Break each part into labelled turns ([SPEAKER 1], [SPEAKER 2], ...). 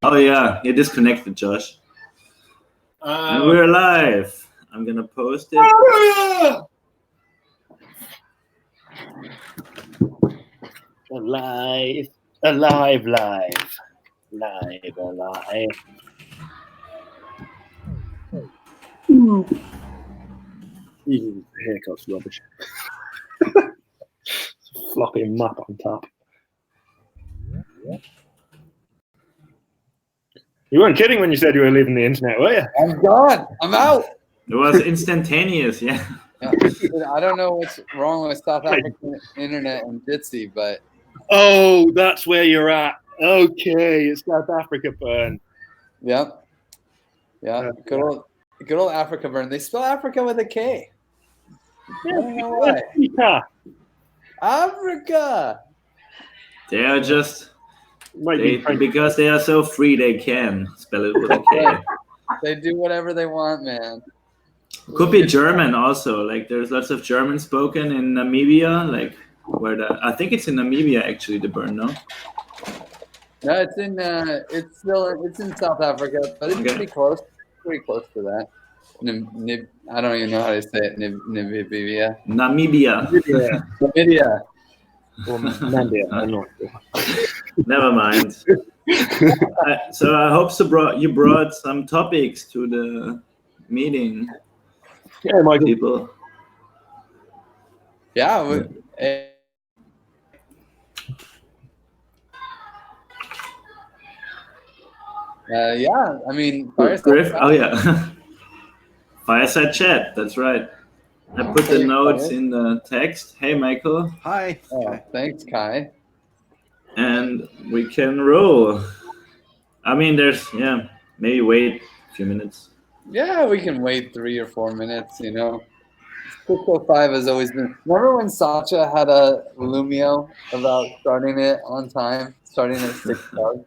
[SPEAKER 1] Oh yeah, you're disconnected, Josh. And we're live. I'm gonna post it.
[SPEAKER 2] Alive. Even the haircut's rubbish. Floppy map on top. You weren't kidding when you said you were leaving the internet, were you?
[SPEAKER 3] I'm gone. I'm out.
[SPEAKER 1] It was instantaneous, yeah.
[SPEAKER 3] I don't know what's wrong with South African internet and Jitsi, but
[SPEAKER 2] Oh, that's where you're at. Okay, it's South Africa burn.
[SPEAKER 3] Yep. Yeah. Good old Africa burn. They spell Africa with a K. I don't know why.
[SPEAKER 2] Yeah.
[SPEAKER 3] Africa.
[SPEAKER 1] They are just because they are so free. They can spell it with a K.
[SPEAKER 3] They do whatever they want, man.
[SPEAKER 1] Could be German also. Like there's lots of German spoken in Namibia. Like I think it's in Namibia actually. The burn, no?
[SPEAKER 3] No, it's in South Africa, but it's pretty close. Pretty close to that. I don't even know how to say it. Namibia.
[SPEAKER 1] Namibia. Never mind. So I hope you brought some topics to the meeting.
[SPEAKER 2] Yeah, my
[SPEAKER 1] people.
[SPEAKER 3] Yeah. Yeah, I mean,
[SPEAKER 1] Griff. Oh yeah, fireside chat. That's right. I put the notes in the text. Hey, Michael.
[SPEAKER 4] Hi.
[SPEAKER 3] Oh, thanks, Kai.
[SPEAKER 1] And we can roll. I mean, maybe wait a few minutes.
[SPEAKER 3] Yeah, we can wait 3 or 4 minutes. 6:05 has always been. Remember when Sacha had a Lumio about starting it on time, starting at 6:00?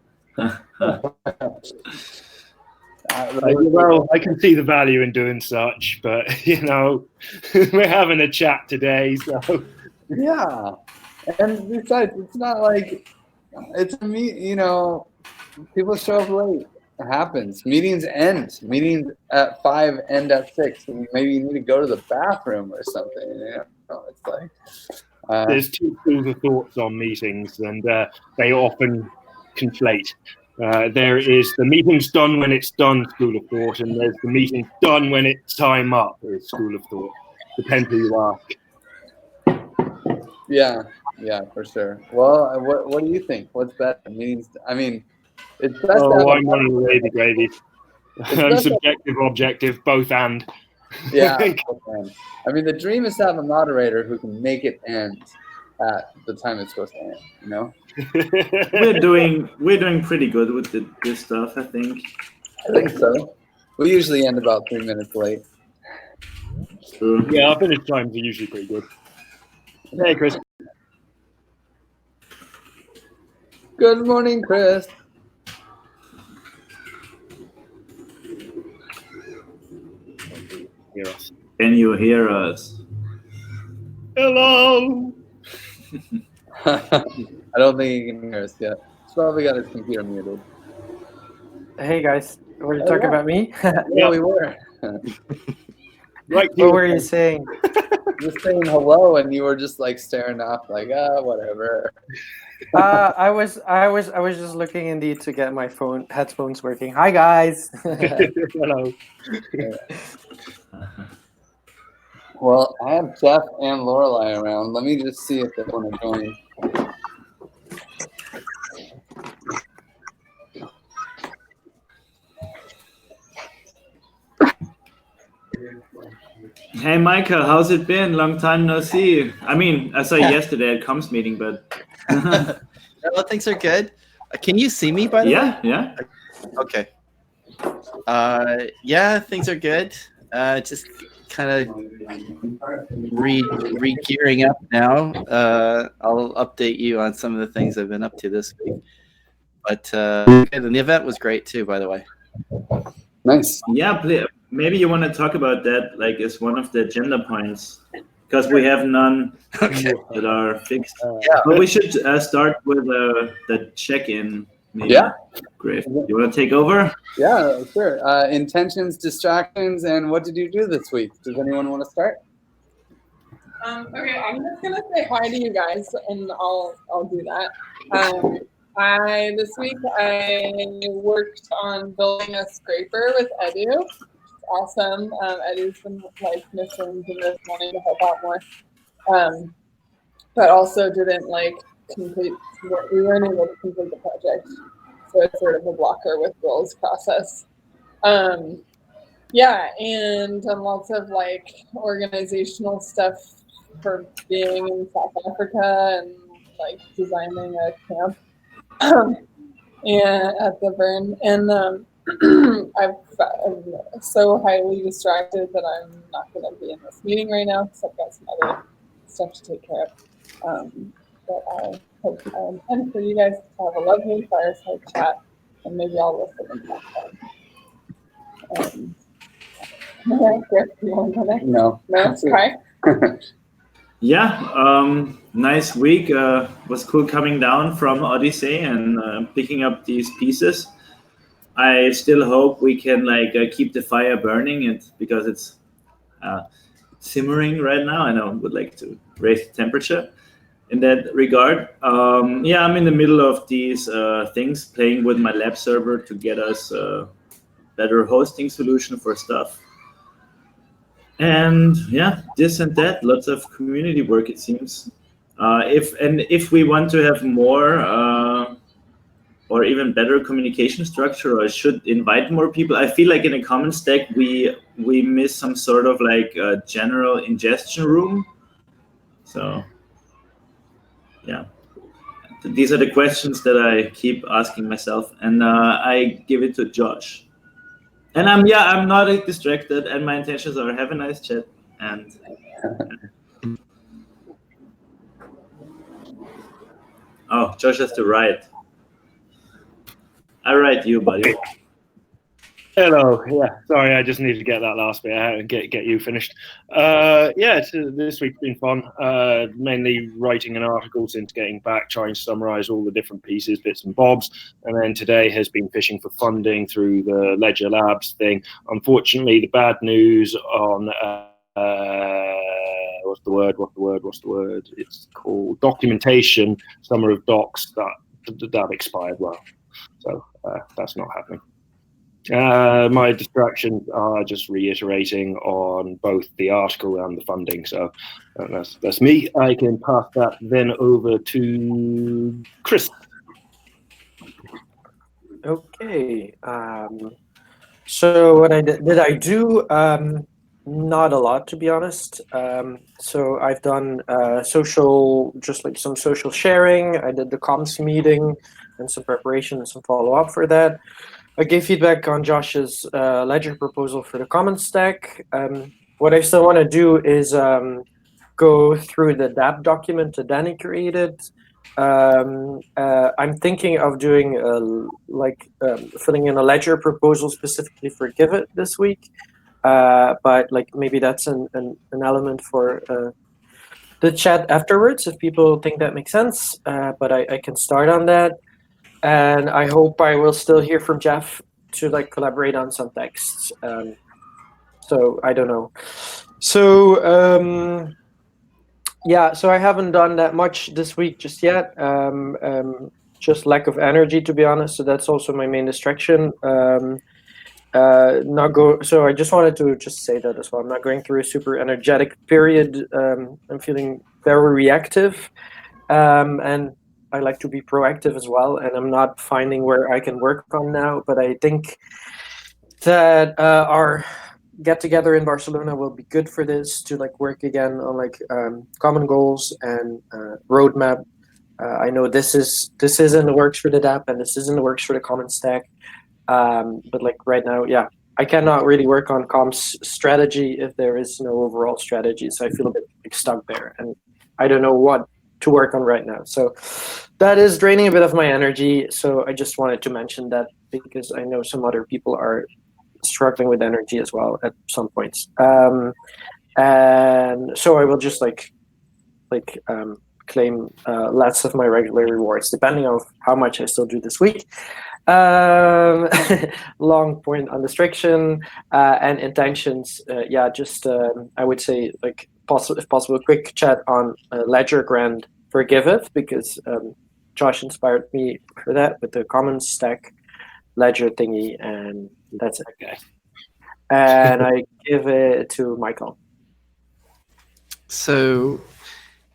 [SPEAKER 2] Well, I can see the value in doing such, but we're having a chat today, so
[SPEAKER 3] yeah. And besides, it's not like it's me. People show up late. It happens. Meetings end. Meetings at 5 end at 6. And maybe you need to go to the bathroom or something. It's like
[SPEAKER 2] there's two schools of thoughts on meetings, and they often conflate. There is the meeting's done when it's done school of thought, and there's the meeting's done when it's time up school of thought. Depends who you ask.
[SPEAKER 3] Yeah, for sure. Well, what do you think? What's better? Meetings? I mean, it's best.
[SPEAKER 2] I'm one of the lady gravies. I'm subjective, objective, both and.
[SPEAKER 3] Yeah. I mean, the dream is to have a moderator who can make it end at the time it's supposed to end.
[SPEAKER 1] We're doing pretty good with this stuff, I think.
[SPEAKER 3] I think so. We usually end about 3 minutes late.
[SPEAKER 1] True.
[SPEAKER 2] Yeah, our finish times are usually pretty good. Hey, Chris.
[SPEAKER 3] Good morning, Chris.
[SPEAKER 2] Hear us.
[SPEAKER 1] Can you hear us?
[SPEAKER 2] Hello.
[SPEAKER 3] I don't think he can hear us yet. He's probably got his computer muted.
[SPEAKER 5] Hey guys, were you talking about me?
[SPEAKER 3] Yeah, we were.
[SPEAKER 5] What were you saying?
[SPEAKER 3] Just saying hello, and you were just like staring off, like whatever.
[SPEAKER 5] I was just looking indeed to get my headphones working. Hi guys.
[SPEAKER 2] Hello.
[SPEAKER 3] Well, I have Jeff and Lorelai around. Let me just see if they want to join.
[SPEAKER 1] Hey, Michael, how's it been? Long time no see. I mean, I saw you yesterday at Comms meeting, but...
[SPEAKER 4] Well, things are good. Can you see me, by the way?
[SPEAKER 1] Yeah.
[SPEAKER 4] Okay. Yeah, things are good. Just kind of re-gearing up now. I'll update you on some of the things I've been up to this week. But and the event was great, too, by the way.
[SPEAKER 3] Nice.
[SPEAKER 1] Yeah, maybe you want to talk about that, like, as one of the agenda points, because we have none that are fixed.
[SPEAKER 4] Yeah.
[SPEAKER 1] But we should start with the check-in Maybe.
[SPEAKER 3] Yeah.
[SPEAKER 1] Great. You want to take over?
[SPEAKER 3] Yeah, sure. Intentions, distractions, and what did you do this week? Does anyone want to start?
[SPEAKER 6] Okay, I'm just gonna say hi to you guys, and I'll do that. This week I worked on building a scraper with Edu. It's awesome. Edu's been like missing this morning to help out more, but also didn't like complete. We weren't able to complete the project, so it's sort of a blocker with Will's process. Yeah, and done lots of like organizational stuff for being in South Africa and like designing a camp and at the burn. And I'm so highly distracted that I'm not going to be in this meeting right now because I've got some other stuff to take care of. But I hope I intend for you guys to have a lovely fireside chat, and maybe I'll listen in the background. Griff, you want to go next?
[SPEAKER 3] No.
[SPEAKER 6] No? Okay.
[SPEAKER 1] Yeah, nice week. Was cool coming down from Odyssey and picking up these pieces. I still hope we can keep the fire burning, and because it's simmering right now, and I would like to raise the temperature in that regard. Yeah, I'm in the middle of these things, playing with my lab server to get us a better hosting solution for stuff. And yeah, this and that, lots of community work, it seems. If we want to have more or even better communication structure, or should invite more people, I feel like in a common stack we miss some sort of general ingestion room. So yeah, these are the questions that I keep asking myself, and I give it to Josh. And I'm not distracted, and my intentions are have a nice chat. And oh, Josh has to write. I write you, buddy.
[SPEAKER 2] Hello. Yeah, sorry, I just needed to get that last bit out and get you finished. This week's been fun. Mainly writing an article since getting back, trying to summarize all the different pieces, bits and bobs. And then today has been fishing for funding through the Ledger Labs thing. Unfortunately, the bad news on what's the word? It's called documentation. Summer of Docs that expired well, so that's not happening. My distractions are just reiterating on both the article and the funding. So that's me. I can pass that then over to Chris.
[SPEAKER 5] Okay. So what did I do? Not a lot, to be honest. So I've done some social sharing. I did the comms meeting and some preparation and some follow-up for that. I gave feedback on Josh's ledger proposal for the common stack. What I still want to do is go through the DApp document that Danny created. I'm thinking of doing filling in a ledger proposal specifically for Giveth this week. But maybe that's an element for the chat afterwards if people think that makes sense. But I can start on that. And I hope I will still hear from Jeff to collaborate on some texts. So I don't know. So so I haven't done that much this week just yet. Just lack of energy, to be honest. So that's also my main distraction. So I just wanted to just say that as well. I'm not going through a super energetic period. I'm feeling very reactive, and I like to be proactive as well, and I'm not finding where I can work on now. But I think that our get together in Barcelona will be good for this to work again on common goals and roadmap. I know this is in the works for the DApp, and this is in the works for the common stack. But right now, I cannot really work on comms strategy if there is no overall strategy. So I feel a bit stuck there, and I don't know what to work on right now. So that is draining a bit of my energy. So I just wanted to mention that because I know some other people are struggling with energy as well at some points. And so I will just claim less of my regular rewards, depending on how much I still do this week. Long point on restriction and intentions. Just I would say, like, if possible, a quick chat on Ledger Grant for Giveth, because Josh inspired me for that with the common stack ledger thingy, and that's it.
[SPEAKER 2] Okay.
[SPEAKER 5] And I give it to Michael.
[SPEAKER 4] So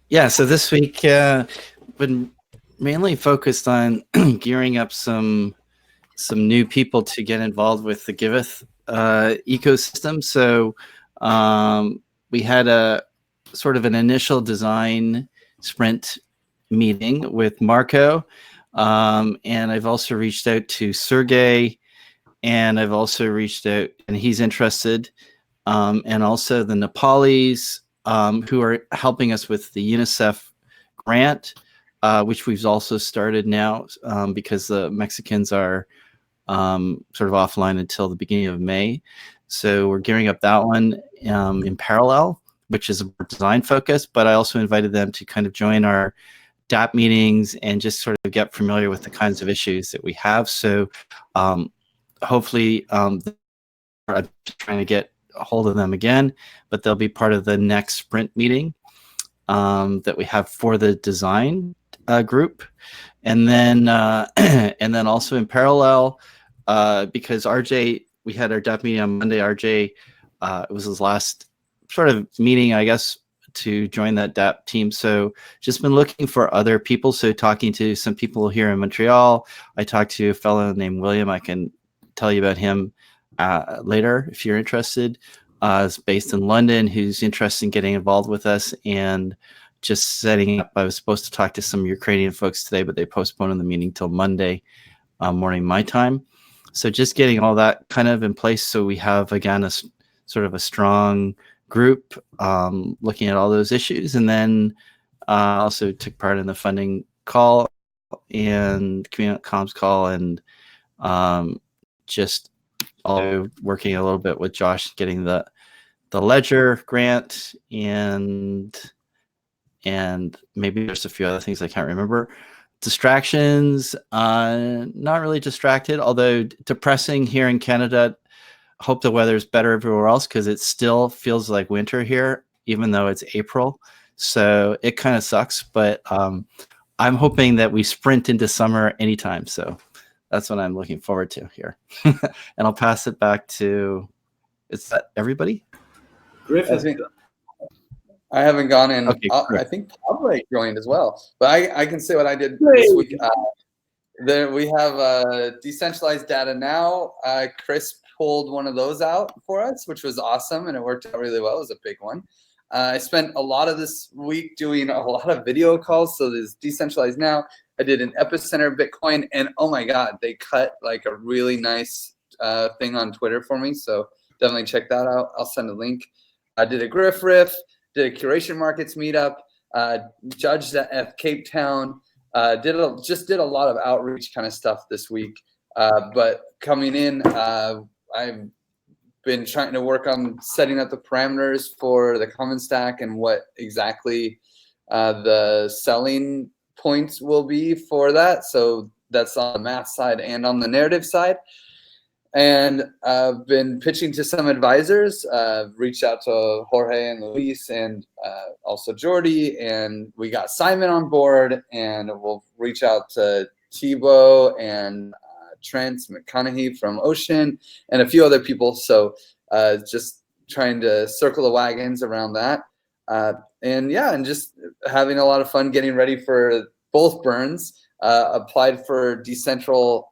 [SPEAKER 4] this week been mainly focused on gearing up some new people to get involved with the Giveth ecosystem. So we had a sort of an initial design sprint meeting with Marco, and I've also reached out to Sergey, and I've also reached out, and he's interested, and also the Nepalis, who are helping us with the UNICEF grant, which we've also started now, because the Mexicans are sort of offline until the beginning of May. So we're gearing up that one in parallel, which is more design focused, but I also invited them to kind of join our DApp meetings and just sort of get familiar with the kinds of issues that we have. So hopefully I'm trying to get a hold of them again, but they'll be part of the next sprint meeting that we have for the design group. And then also in parallel, because RJ, we had our DApp meeting on Monday. RJ, it was his last sort of meeting, I guess, to join that DApp team. So just been looking for other people. So talking to some people here in Montreal. I talked to a fellow named William. I can tell you about him later if you're interested. Is based in London, who's interested in getting involved with us and just setting up. I was supposed to talk to some Ukrainian folks today, but they postponed the meeting till Monday morning my time. So just getting all that kind of in place, so we have again a sort of a strong group looking at all those issues. And then also took part in the funding call and community comms call, and just all working a little bit with Josh getting the Ledger grant, and maybe there's a few other things I can't remember. Distractions, not really distracted, although depressing here in Canada. Hope the weather's better everywhere else, because it still feels like winter here, even though it's April. So it kind of sucks, but I'm hoping that we sprint into summer anytime. So that's what I'm looking forward to here. And I'll pass it back to, is that everybody?
[SPEAKER 1] Griff has
[SPEAKER 3] I haven't gone in.
[SPEAKER 4] Okay,
[SPEAKER 3] I think Pablo joined as well, but I can say what I did this week. There we have decentralized data now. Chris pulled one of those out for us, which was awesome, and it worked out really well. It was a big one. I spent a lot of this week doing a lot of video calls. So there's decentralized now. I did an epicenter of Bitcoin, and oh my God, they cut like a really nice thing on Twitter for me. So definitely check that out. I'll send a link. I did a Griff Riff, did a Curation Markets meetup, judged at Cape Town, just did a lot of outreach kind of stuff this week. But coming in, I've been trying to work on setting up the parameters for the common stack and what exactly the selling points will be for that. So that's on the math side and on the narrative side. And I've been pitching to some advisors, reached out to Jorge and Luis, and also Jordy, and we got Simon on board, and we'll reach out to Thibaut and Trent McConaughey from Ocean and a few other people. So just trying to circle the wagons around that. And just having a lot of fun getting ready for both burns. Applied for decentral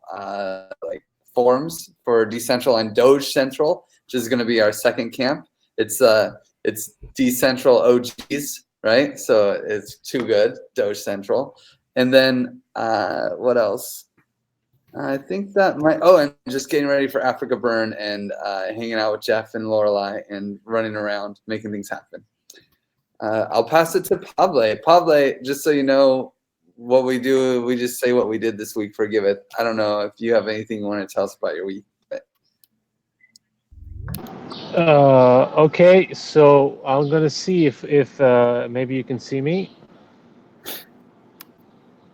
[SPEAKER 3] forms for Decentral and Doge Central, which is going to be our second camp. It's Decentral OGs, right? So it's too good, Doge Central. And then what else? I think that might. Oh, and just getting ready for Africa Burn and hanging out with Jeff and Lorelei and running around making things happen. I'll pass it to Pablo. Pablo, just so you know what we do, we just say what we did this week for Giveth. I don't know if you have anything you want to tell us about your week.
[SPEAKER 7] Okay, so I'm gonna see if maybe you can see me.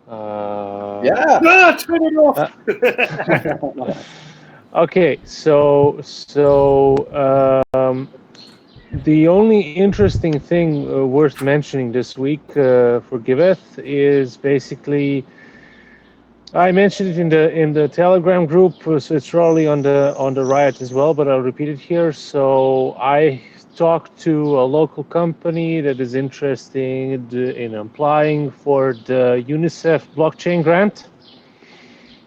[SPEAKER 3] Yeah.
[SPEAKER 2] Turn it off.
[SPEAKER 7] Okay, so the only interesting thing worth mentioning this week for Giveth is basically I mentioned it in the Telegram group, so it's probably on the Riot as well, but I'll repeat it here. So I talked to a local company that is interested in applying for the UNICEF blockchain grant.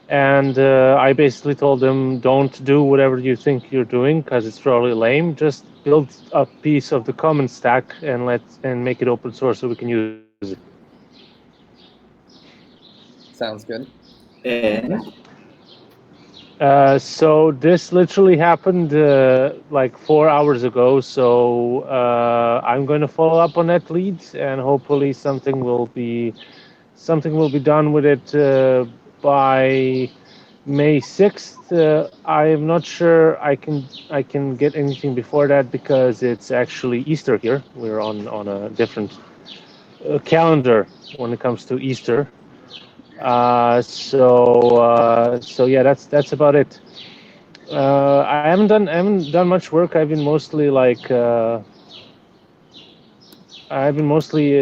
[SPEAKER 7] And I basically told them, don't do whatever you think you're doing because it's probably lame. Just build a piece of the common stack and make it open source so we can use it.
[SPEAKER 3] Sounds good.
[SPEAKER 1] And
[SPEAKER 7] So this literally happened like 4 hours ago. So I'm going to follow up on that lead, and hopefully something will be done with it by May 6th. I am not sure I can get anything before that because it's actually Easter here. We're on a different calendar when it comes to Easter. So yeah, that's about it. I haven't done much work. I've been mostly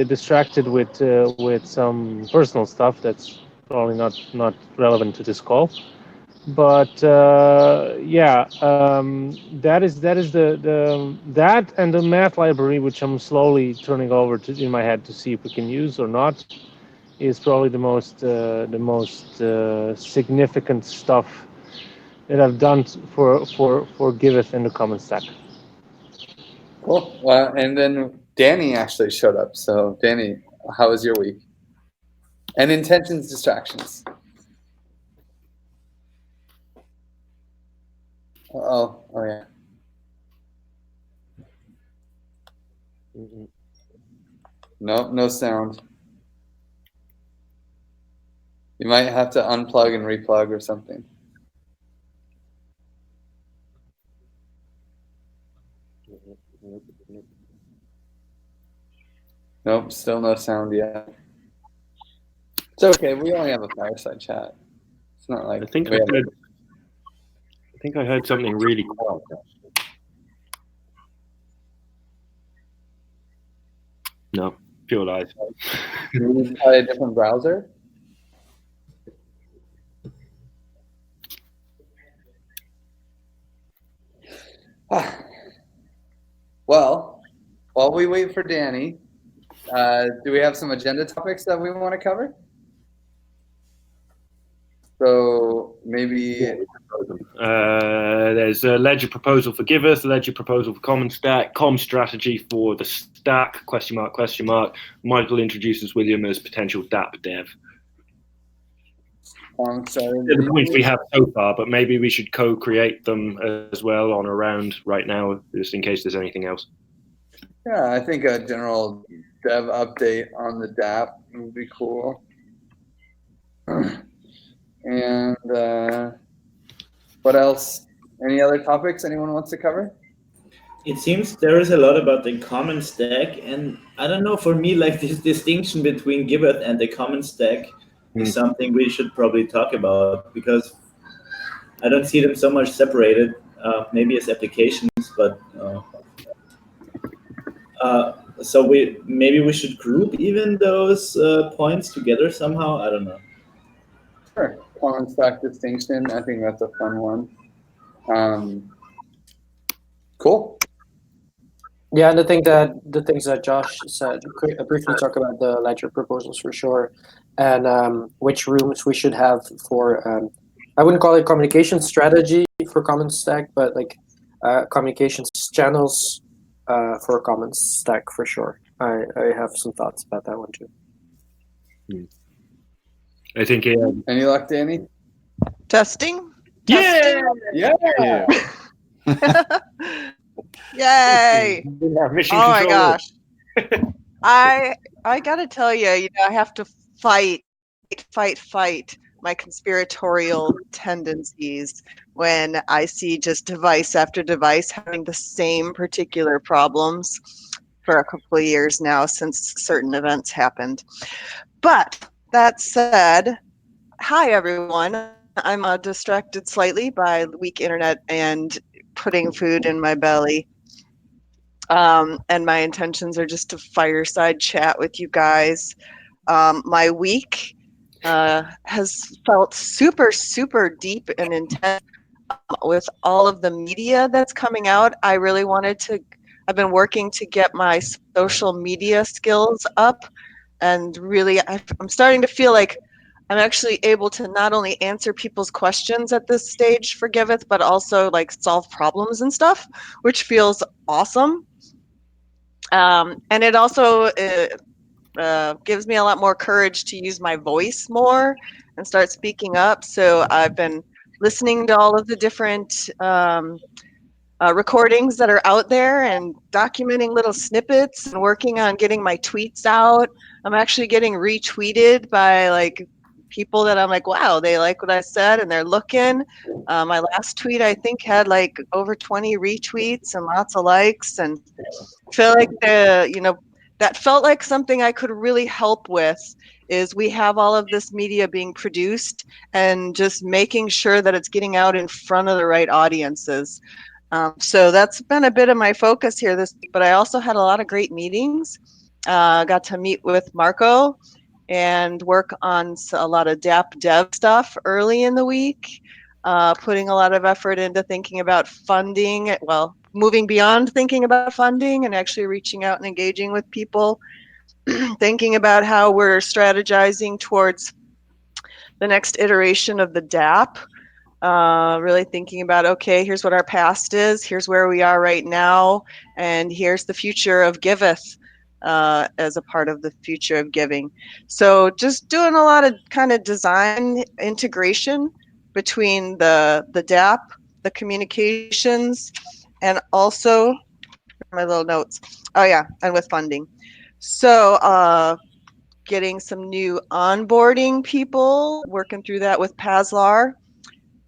[SPEAKER 7] distracted with some personal stuff that's probably not relevant to this call. But yeah, that is that and the math library, which I'm slowly turning over in my head to see if we can use or not, is probably the most significant stuff that I've done for Giveth in the common stack.
[SPEAKER 3] Cool. Well, and then Danny actually showed up. So Danny, how was your week? And intentions, distractions. Oh yeah. No sound. You might have to unplug and replug or something. Nope, still no sound yet. It's okay. We only have a fireside chat. It's not like
[SPEAKER 2] I think I heard something really quiet. No, pure lies.
[SPEAKER 3] you try a different browser. Well, while we wait for Danny, do we have some agenda topics that we want to cover? So maybe
[SPEAKER 2] There's a ledger proposal for Giveth, a ledger proposal for Common Stack, com strategy for the stack, question mark, question mark. Michael introduces William as potential DApp dev. The points we have so far, but maybe we should co-create them as well on a round right now, just in case there's anything else.
[SPEAKER 3] Yeah, I think a general dev update on the DApp would be cool. And what else? Any other topics anyone wants to cover?
[SPEAKER 1] it seems there is a lot about the common stack, and I don't know, for me, like this distinction between Giveth and the common stack is something we should probably talk about, because I don't see them so much separated, maybe as applications, but so maybe we should group even those points together somehow. I don't know.
[SPEAKER 3] Sure. Common stack distinction. I think that's a fun one. Cool.
[SPEAKER 5] Yeah, and the things that Josh said, briefly talk about the ledger proposals for sure, and which rooms we should have for. I wouldn't call it communication strategy for Common Stack, but like communications channels for a Common Stack for sure. I have some thoughts about that one too.
[SPEAKER 2] I think.
[SPEAKER 3] Any luck, Danny?
[SPEAKER 8] Testing?
[SPEAKER 2] Yeah!
[SPEAKER 3] Yeah!
[SPEAKER 8] Yay!
[SPEAKER 2] Mission
[SPEAKER 8] Oh my
[SPEAKER 2] control.
[SPEAKER 8] gosh. I gotta tell you, I have to fight my conspiratorial tendencies when I see just device after device having the same particular problems for a couple of years now since certain events happened. But that said, hi everyone. I'm distracted slightly by weak internet and putting food in my belly. And my intentions are just to fireside chat with you guys. My week has felt super, super deep and intense with all of the media that's coming out. I've been working to get my social media skills up, and really, I'm starting to feel like I'm actually able to not only answer people's questions at this stage for Giveth, but also like solve problems and stuff, which feels awesome. And it also gives me a lot more courage to use my voice more and start speaking up. So I've been listening to all of the different recordings that are out there and documenting little snippets and working on getting my tweets out. I'm actually getting retweeted by like people that I'm like, wow, they like what I said and they're looking. My last tweet, I think, had like over 20 retweets and lots of likes, and feel like that felt like something I could really help with. Is we have all of this media being produced and just making sure that it's getting out in front of the right audiences. So that's been a bit of my focus here this week, but I also had a lot of great meetings. Got to meet with Marco and work on a lot of DApp dev stuff early in the week, putting a lot of effort into thinking about funding, well, moving beyond thinking about funding and actually reaching out and engaging with people, thinking about how we're strategizing towards the next iteration of the DApp. Really thinking about, okay, here's what our past is, here's where we are right now, and here's the future of Giveth as a part of the future of giving. So just doing a lot of kind of design integration between the DApp, the communications, and also my little notes. Oh yeah, and with funding. So getting some new onboarding people, working through that with Paslar.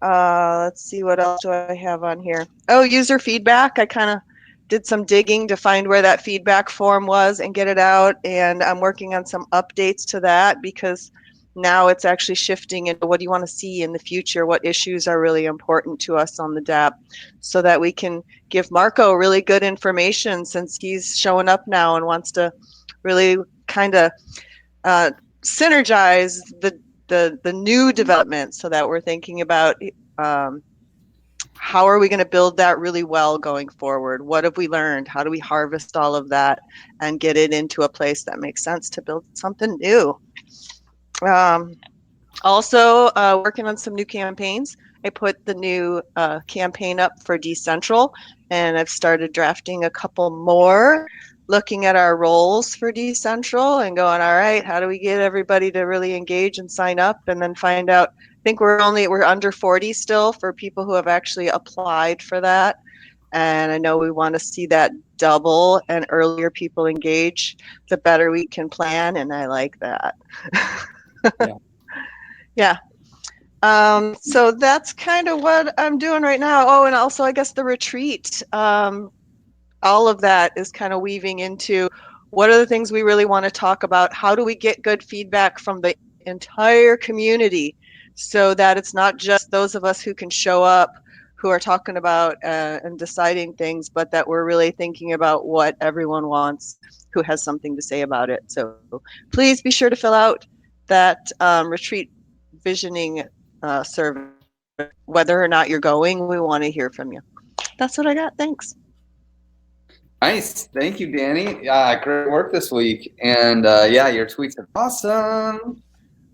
[SPEAKER 8] Let's see, what else do I have on here? Oh, user feedback. I kind of did some digging to find where that feedback form was and get it out. And I'm working on some updates to that because now it's actually shifting into what do you want to see in the future? What issues are really important to us on the DApp so that we can give Marco really good information since he's showing up now and wants to really kind of synergize the new development so that we're thinking about how are we going to build that really well going forward? What have we learned? How do we harvest all of that and get it into a place that makes sense to build something new? Also, working on some new campaigns. I put the new campaign up for Decentral, and I've started drafting a couple more, looking at our roles for Decentral and going, all right, how do we get everybody to really engage and sign up, and then find out. I think we're under 40 still for people who have actually applied for that. And I know we want to see that double, and earlier people engage, the better we can plan. And I like that.
[SPEAKER 3] Yeah.
[SPEAKER 8] Yeah. So that's kind of what I'm doing right now. Oh, and also I guess the retreat, all of that is kind of weaving into what are the things we really want to talk about? How do we get good feedback from the entire community so that it's not just those of us who can show up who are talking about and deciding things, but that we're really thinking about what everyone wants who has something to say about it. So please be sure to fill out that retreat visioning survey. Whether or not you're going, we want to hear from you. That's what I got. Thanks.
[SPEAKER 3] Nice. Thank you, Danny. Great work this week. And yeah, your tweets are awesome.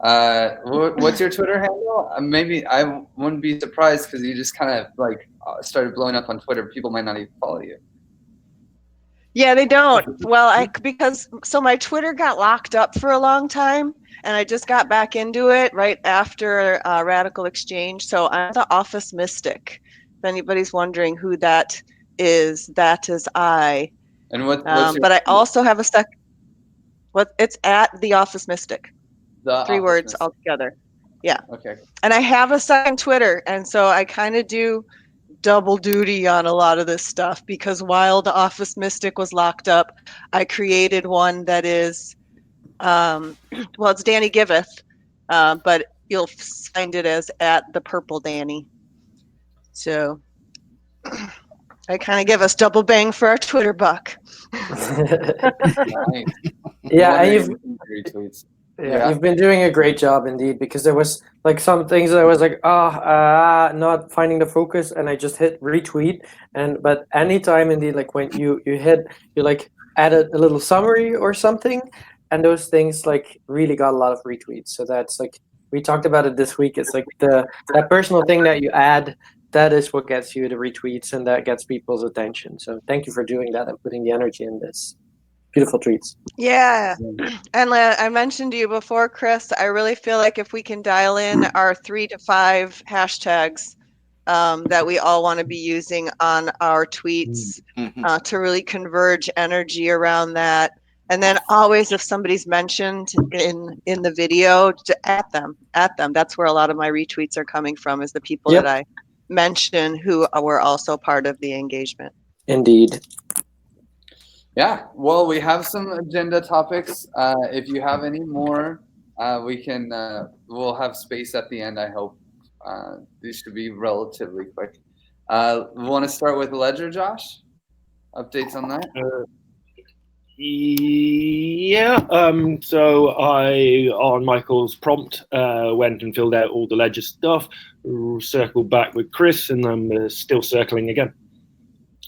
[SPEAKER 3] What's your Twitter handle? Maybe I wouldn't be surprised because you just kind of like started blowing up on Twitter. People might not even follow you.
[SPEAKER 8] Yeah, they don't. Well, because my Twitter got locked up for a long time, and I just got back into it right after Radical Exchange. So I'm the Office Mystic. If anybody's wondering who that is I.
[SPEAKER 3] And what's your
[SPEAKER 8] but I also have a it's at the Office Mystic.
[SPEAKER 3] the
[SPEAKER 8] 3
[SPEAKER 3] Office
[SPEAKER 8] words
[SPEAKER 3] Mystic.
[SPEAKER 8] altogether. Yeah.
[SPEAKER 3] Okay.
[SPEAKER 8] And I have a second Twitter, and so I kind of do double duty on a lot of this stuff because while the Office Mystic was locked up, I created one that is Well, it's Danny Giveth, but you'll find it as @ThePurpleDanny. So I kind of give us double bang for our Twitter buck.
[SPEAKER 3] Nice.
[SPEAKER 5] Yeah, and
[SPEAKER 3] Retweets.
[SPEAKER 5] you've been doing a great job indeed, because there was like some things that I was like, not finding the focus, and I just hit retweet. But anytime indeed, like when you like added a little summary or something, and those things like really got a lot of retweets. So that's like, we talked about it this week. It's like that personal thing that you add, that is what gets you the retweets, and that gets people's attention. So thank you for doing that and putting the energy in this. Beautiful tweets.
[SPEAKER 8] Yeah. And I mentioned to you before, Chris, I really feel like if we can dial in our 3 to 5 hashtags that we all want to be using on our tweets to really converge energy around that. And then always, if somebody's mentioned in the video, to at them. That's where a lot of my retweets are coming from, is the people that I mention who were also part of the engagement.
[SPEAKER 5] Indeed.
[SPEAKER 3] Yeah, well, we have some agenda topics. If you have any more, we'll have space at the end, I hope. These should be relatively quick. We want to start with Ledger, Josh? Updates on that?
[SPEAKER 2] Yeah. So I, on Michael's prompt, went and filled out all the Ledger stuff, circled back with Chris, and I'm still circling again.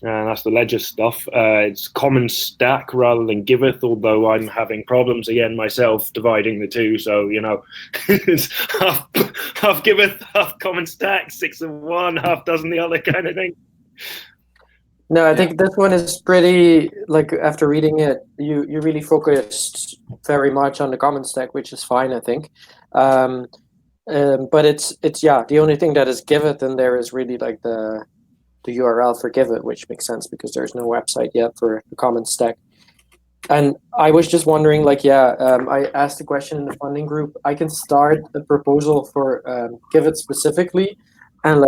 [SPEAKER 2] And that's the Ledger stuff. It's common stack rather than Giveth, although I'm having problems again myself dividing the two. So, it's half Giveth, half common stack, 6 of one, half dozen the other kind of thing.
[SPEAKER 5] No, I think this one is pretty, like, after reading it, you really focused very much on the common stack, which is fine, I think. But it's the only thing that is Giveth in there is really like the URL for Giveth, which makes sense because there's no website yet for the common stack. And I was just wondering, like, I asked the question in the funding group. I can start a proposal for Giveth specifically, and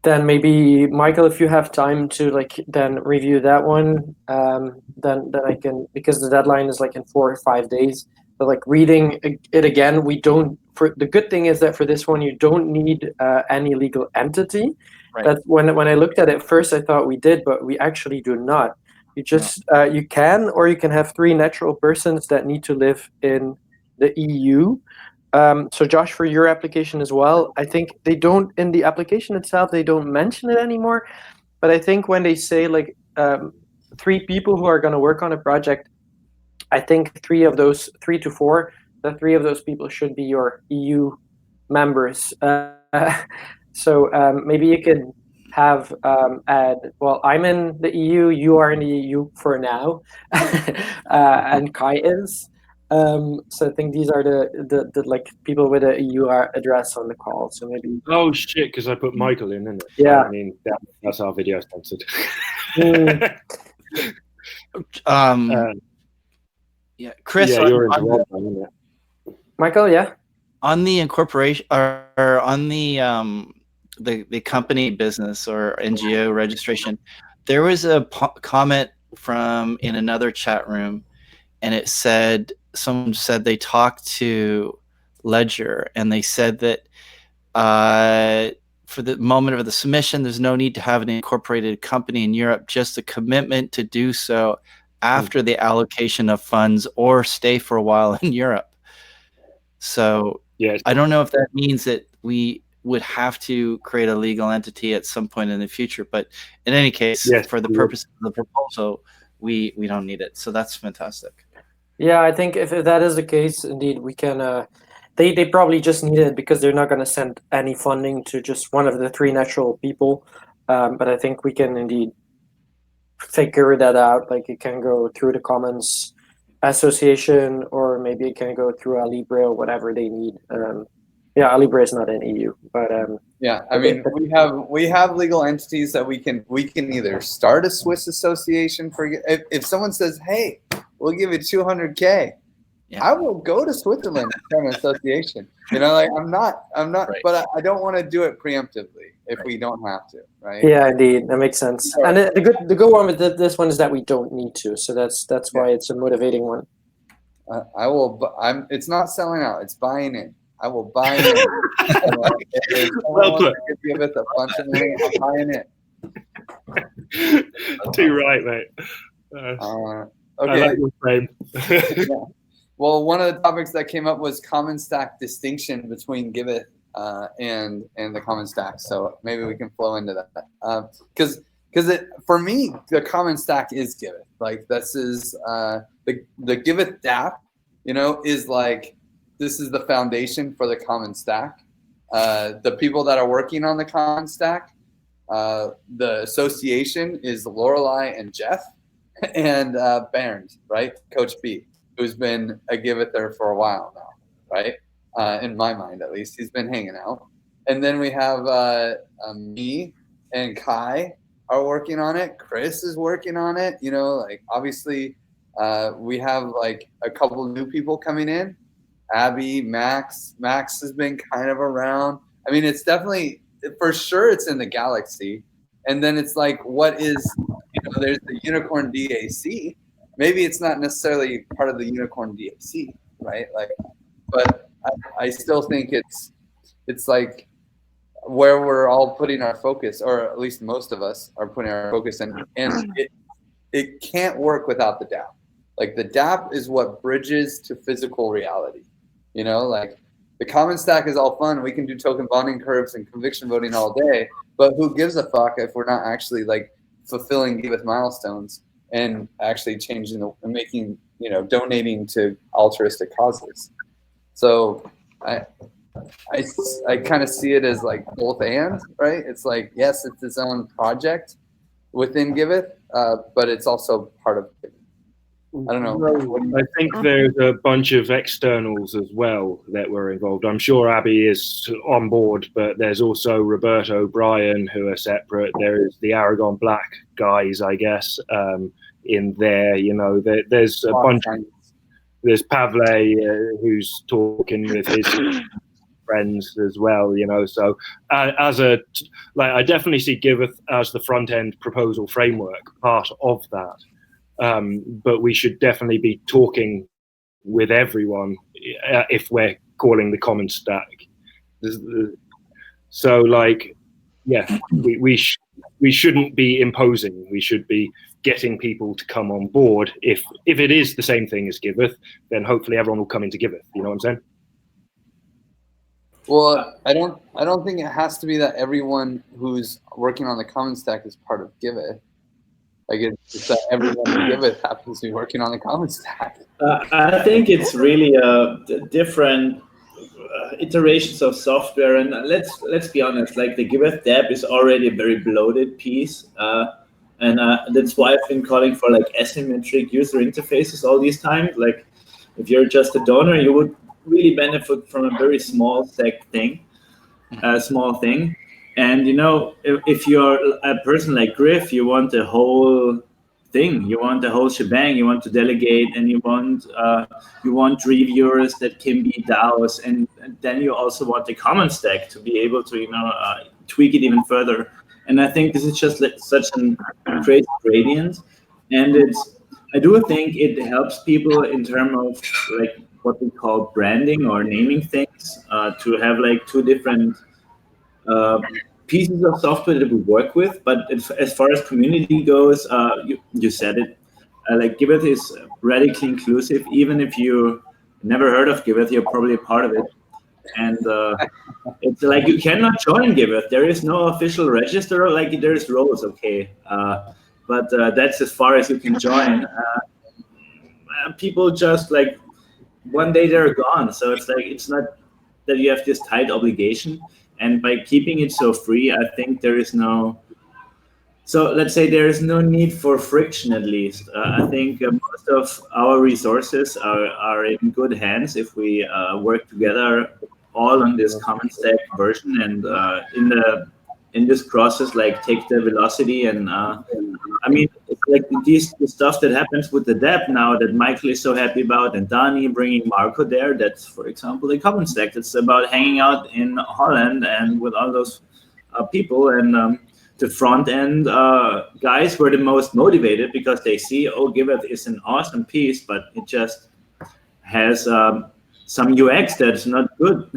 [SPEAKER 5] then maybe Michael, if you have time to then review that one, then I can, because the deadline is like in 4 or 5 days. But reading it again, we don't. The good thing is that for this one, you don't need any legal entity.
[SPEAKER 4] Right.
[SPEAKER 5] That when I looked at it first, I thought we did, but we actually do not. You just you can have 3 natural persons that need to live in the EU. So Josh, for your application as well, I think they don't, in the application itself, they don't mention it anymore. But I think when they say 3 people who are going to work on a project, I think 3 to 4, the 3 of those people should be your EU members. So maybe you can have well, I'm in the EU, you are in the EU for now, and Kai is. So I think these are the people with a EU address on the call. So maybe.
[SPEAKER 2] Oh shit! Because I put Michael in, isn't it?
[SPEAKER 5] Yeah.
[SPEAKER 2] I mean, that's our video censored.
[SPEAKER 4] Yeah, Chris.
[SPEAKER 2] Yeah, you're into Rob, isn't it?
[SPEAKER 5] Michael, yeah.
[SPEAKER 4] On the incorporation or on the company business or NGO registration, there was a comment in another chat room, and it said, someone said they talked to Ledger, and they said that for the moment of the submission, there's no need to have an incorporated company in Europe, just a commitment to do so after the allocation of funds or stay for a while in Europe. So
[SPEAKER 2] yes.
[SPEAKER 4] I don't know if that means that we would have to create a legal entity at some point in the future, but in any case, for the purpose of the proposal, we don't need it. So that's fantastic.
[SPEAKER 5] Yeah, I think if that is the case, indeed, we can. They probably just need it because they're not going to send any funding to just one of the 3 natural people. But I think we can indeed figure that out. Like, it can go through the Commons Association, or maybe it can go through a Libre or whatever they need. Yeah, Libre is not in EU, but
[SPEAKER 3] yeah, I mean, we have legal entities that we can either start a Swiss association for. If someone says, "Hey, we'll give you 200K," I will go to Switzerland to start an association. I'm not, right. But I don't want to do it preemptively if we don't have to, right?
[SPEAKER 5] Yeah, indeed, that makes sense. And the good one with this one is that we don't need to, so that's why it's a motivating one.
[SPEAKER 3] I will. It's not selling out. It's buying in. I will buy in. If
[SPEAKER 2] Well put.
[SPEAKER 3] Give it a bunch of money, I'm buying it.
[SPEAKER 2] Too right, mate.
[SPEAKER 3] Okay.
[SPEAKER 2] I like your frame.
[SPEAKER 3] Yeah. Well, one of the topics that came up was common stack distinction between Giveth and the common stack. So maybe we can flow into that because for me the common stack is Giveth. Like this is the Giveth DApp, is like this is the foundation for the common stack. The people that are working on the common stack, the association is Lorelei and Jeff and Bernd, right? Coach B, who's been a Givether for a while now, right? In my mind, at least, he's been hanging out. And then we have me and Kai are working on it. Chris is working on it. Like obviously, we have like a couple of new people coming in. Abby, Max has been kind of around. I mean, it's definitely for sure it's in the galaxy. And then it's like, what is, there's the Unicorn DAC. Maybe it's not necessarily part of the Unicorn DAC, right? Like, but I still think it's like where we're all putting our focus, or at least most of us are putting our focus in, and it can't work without the DApp. Like the DApp is what bridges to physical reality. Like the common stack is all fun. We can do token bonding curves and conviction voting all day, but who gives a fuck if we're not actually like fulfilling Giveth milestones and actually changing and making, donating to altruistic causes. So I kind of see it as like both and, right? It's like, yes, it's its own project within Giveth, but it's also part of Giveth. I don't know.
[SPEAKER 2] I think there's a bunch of externals as well that were involved. I'm sure Abby is on board, but there's also Roberto, Brian, who are separate. There is the Aragon Black guys, I guess, in there. There's a bunch. There's Pavle, who's talking with his friends as well. So I definitely see Giveth as the front end proposal framework part of that. But we should definitely be talking with everyone if we're calling the common stack. So, we shouldn't be imposing. We should be getting people to come on board. If it is the same thing as Giveth, then hopefully everyone will come into Giveth. You know what I'm saying?
[SPEAKER 3] Well, I don't think it has to be that everyone who's working on the common stack is part of Giveth. Like it's that everyone who Giveth happens to be working on the common stack.
[SPEAKER 1] I think it's really different iterations of software, and let's be honest. Like the Giveth DApp is already a very bloated piece, and that's why I've been calling for like asymmetric user interfaces all these times. Like if you're just a donor, you would really benefit from a very small thing. And if you're a person like Griff, you want the whole thing. You want the whole shebang. You want to delegate, and you want reviewers that can be DAOs, and then you also want the common stack to be able to tweak it even further. And I think this is just such a crazy gradient, and I do think it helps people in terms of like what we call branding or naming things, to have like two different pieces of software that we work with. But as far as community goes, you said it, like Giveth is radically inclusive. Even if you never heard of Giveth, you're probably a part of it. And it's like you cannot join Giveth. There is no official register. Like there's roles, okay, but that's as far as you can join. People just like one day they're gone. So it's like it's not that you have this tight obligation. And by keeping it so free, I think there is no. So let's say there is no need for friction, at least. I think most of our resources are in good hands if we work together all on this common stack version, and in this process, like take the velocity. And I mean, it's like the stuff that happens with the DApp now that Michael is so happy about, and Dani bringing Marco there. That's, for example, the common stack. It's about hanging out in Holland and with all those people. And the front end guys were the most motivated because they see, oh, Giveth is an awesome piece, but it just has some UX that's not good,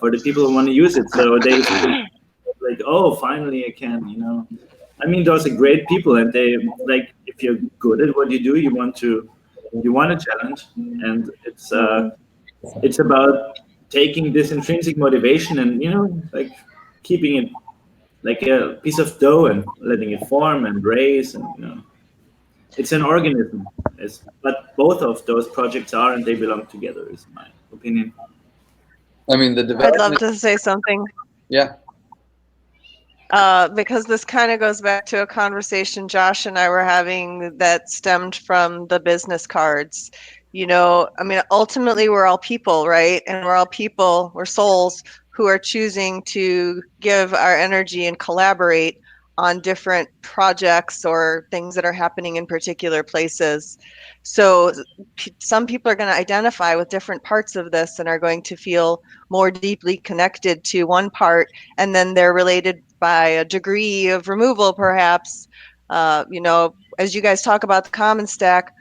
[SPEAKER 1] for the people who want to use it. So they like, oh, finally I can. I mean, those are great people, and they like if you're good at what you do, you want a challenge, and it's about taking this intrinsic motivation and like keeping it like a piece of dough and letting it form and raise, and it's an organism. But both of those projects are, and they belong together, is my opinion.
[SPEAKER 3] I mean, the
[SPEAKER 8] I'd love
[SPEAKER 3] development.
[SPEAKER 8] to say something.
[SPEAKER 3] Yeah.
[SPEAKER 8] Because this kind of goes back to a conversation Josh and I were having that stemmed from the business cards. I mean, ultimately, we're all people, right? And we're souls who are choosing to give our energy and collaborate on different projects or things that are happening in particular places. So some people are going to identify with different parts of this and are going to feel more deeply connected to one part, and then they're related by a degree of removal, perhaps. As you guys talk about the common stack,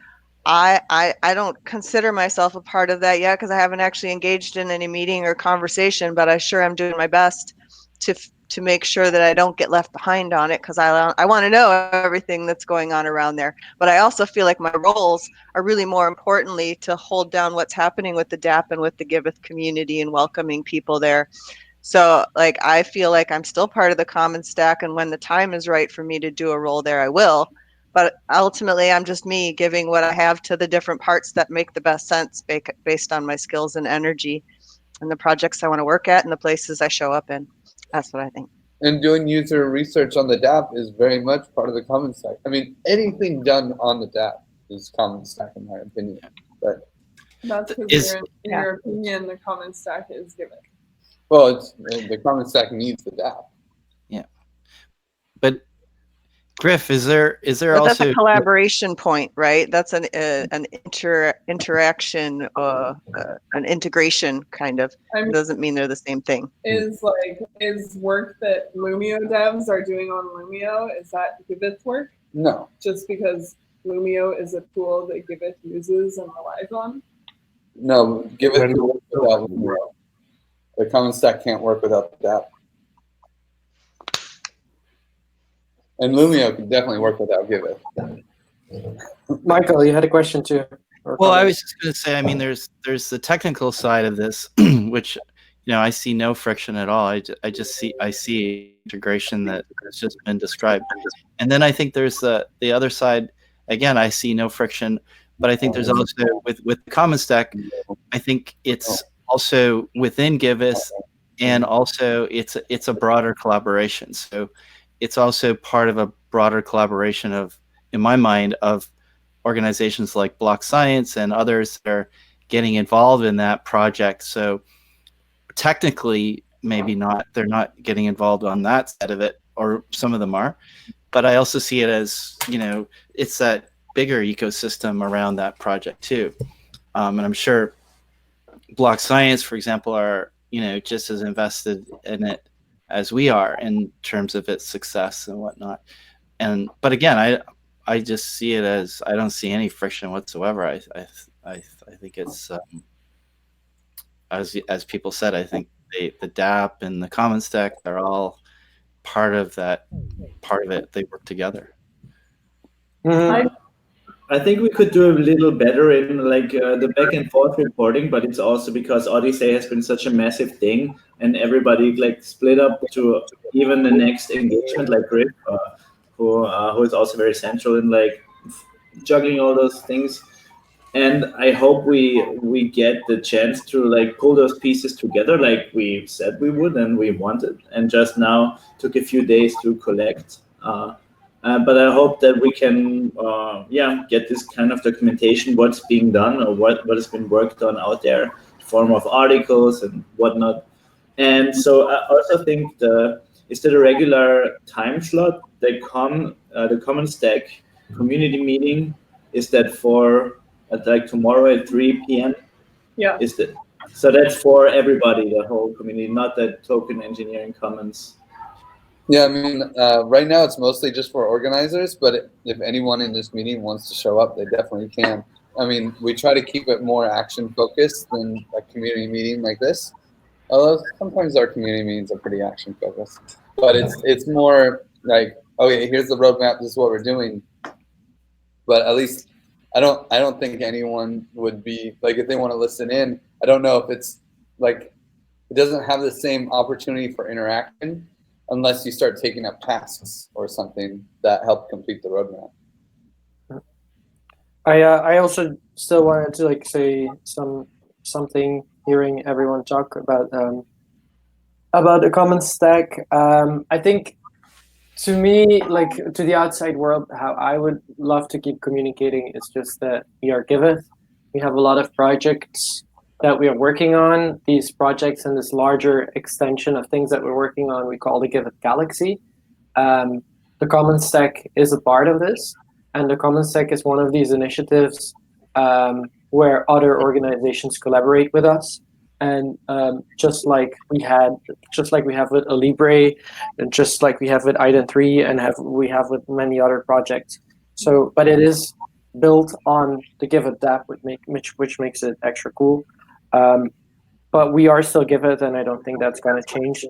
[SPEAKER 8] I don't consider myself a part of that yet because I haven't actually engaged in any meeting or conversation, but I sure am doing my best to make sure that I don't get left behind on it, because I want to know everything that's going on around there. But I also feel like my roles are really more importantly to hold down what's happening with the DAP and with the Giveth community and welcoming people there. So like I feel like I'm still part of the common stack, and when the time is right for me to do a role there, I will. But ultimately, I'm just me giving what I have to the different parts that make the best sense based on my skills and energy and the projects I want to work at and the places I show up in. That's what I think.
[SPEAKER 3] And doing user research on the DApp is very much part of the common stack. I mean, anything done on the DApp is common stack, in my opinion. But
[SPEAKER 6] That's because in your opinion, the common stack is Giveth.
[SPEAKER 3] Well, the common stack needs the DApp.
[SPEAKER 4] Yeah, but Griff, is there
[SPEAKER 8] But
[SPEAKER 4] also
[SPEAKER 8] that's a collaboration point, right? That's an interaction, an integration kind of. It doesn't mean they're the same thing.
[SPEAKER 6] Is work that Lumio devs are doing on Lumio, is that Giveth work?
[SPEAKER 3] No.
[SPEAKER 6] Just because Lumio is a tool that Giveth uses and relies on?
[SPEAKER 3] No, Giveth can work without Lumio. The common stack can't work without the DApp. And Lumio can definitely work without Giveth.
[SPEAKER 5] Michael, you had a question too.
[SPEAKER 4] Well, I was just going to say, I mean, there's the technical side of this, which I see no friction at all. I see integration that has just been described, and then I think there's the other side. Again, I see no friction, but I think there's also with common stack. I think it's also within Giveth, and also it's a broader collaboration. So it's also part of a broader collaboration of, in my mind, of organizations like Block Science and others that are getting involved in that project. So technically, maybe not, they're not getting involved on that side of it, or some of them are. But I also see it as, it's that bigger ecosystem around that project too. And I'm sure Block Science, for example, are, just as invested in it as we are in terms of its success and whatnot. But again, I just see it as, I don't see any friction whatsoever. I think it's as people said, I think the DApp and the common stack are all part of that. Part of it, they work together.
[SPEAKER 1] I think we could do a little better in the back and forth reporting, but it's also because Odyssey has been such a massive thing, and everybody split up to even the next engagement, like Griff, who is also very central in juggling all those things. And I hope we get the chance to pull those pieces together like we said we would and we wanted, and just now took a few days to collect. But I hope that we can, get this kind of documentation, what's being done or what has been worked on out there, in form of articles and whatnot. And so I also think instead of regular time slot, the common stack community meeting, is that for tomorrow at 3 p.m.
[SPEAKER 6] Yeah.
[SPEAKER 1] So that's for everybody, the whole community, not that Token Engineering Commons.
[SPEAKER 3] Yeah, I mean, right now it's mostly just for organizers, but if anyone in this meeting wants to show up, they definitely can. I mean, we try to keep it more action focused than a community meeting like this. Although sometimes our community meetings are pretty action focused, but it's more like, okay, here's the roadmap. This is what we're doing. But at least I don't think anyone would be like, if they want to listen in. I don't know if it's like, it doesn't have the same opportunity for interaction unless you start taking up tasks or something that help complete the roadmap.
[SPEAKER 5] I also still wanted to like say something, hearing everyone talk about the common stack. I think, to me, like, to the outside world, how I would love to keep communicating is just that we are Giveth. We have a lot of projects that we are working on. These projects and this larger extension of things that we're working on, we call the Giveth Galaxy. The Common Stack is a part of this, and the Common Stack is one of these initiatives where other organizations collaborate with us. And just like we have with Libre, and just like we have with Ident3, and we have with many other projects. So, but it is built on the Giveth dApp, which makes it extra cool. But we are still Giveth, and I don't think that's going to change.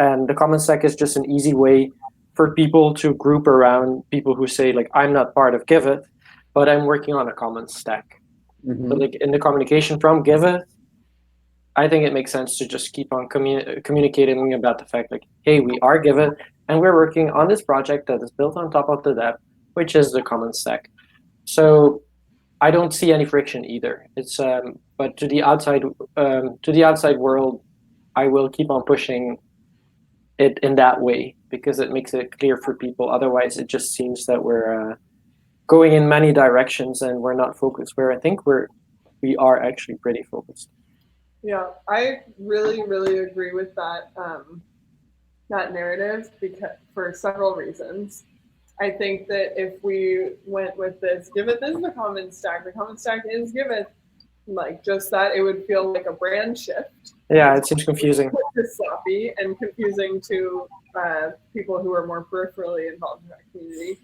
[SPEAKER 5] And the Common Stack is just an easy way for people to group around people who say, like, I'm not part of Giveth, but I'm working on a common stack.
[SPEAKER 3] Mm-hmm.
[SPEAKER 5] But like in the communication from Giveth, I think it makes sense to just keep on communicating about the fact, like, hey, we are Giveth, and we're working on this project that is built on top of the dApp, which is the common stack. So I don't see any friction either. It's but to the outside world, I will keep on pushing it in that way, because it makes it clear for people. Otherwise, it just seems that we're going in many directions and we're not focused. Where I think we are actually pretty focused.
[SPEAKER 6] Yeah, I really, really agree with that that narrative, because for several reasons. I think that if we went with this, Giveth is the common stack is Giveth, like just that, it would feel like a brand shift.
[SPEAKER 5] Yeah, it seems confusing.
[SPEAKER 6] It's sloppy and confusing to people who are more peripherally involved in that community.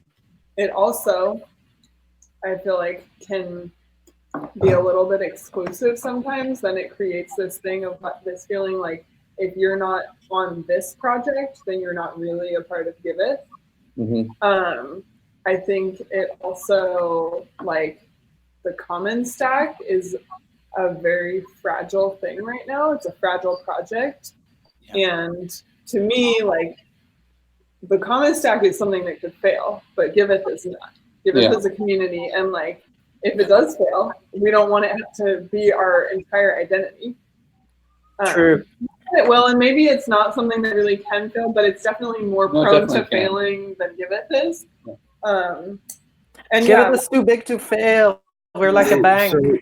[SPEAKER 6] It also, I feel like, can be a little bit exclusive sometimes. Then it creates this thing of this feeling like, if you're not on this project, then you're not really a part of Giveth.
[SPEAKER 3] Mm-hmm.
[SPEAKER 6] I think it also, like, the common stack is a very fragile thing right now. It's a fragile project. Yeah. And to me, like, the common stack is something that could fail, but Giveth is not. Giveth is a community, and like, if it does fail, we don't want it to be our entire identity.
[SPEAKER 5] True.
[SPEAKER 6] It will, and maybe it's not something that really can fail, but it's definitely more prone to failing than Giveth is. And
[SPEAKER 5] Giveth is too big to fail. We're like a bank.
[SPEAKER 2] So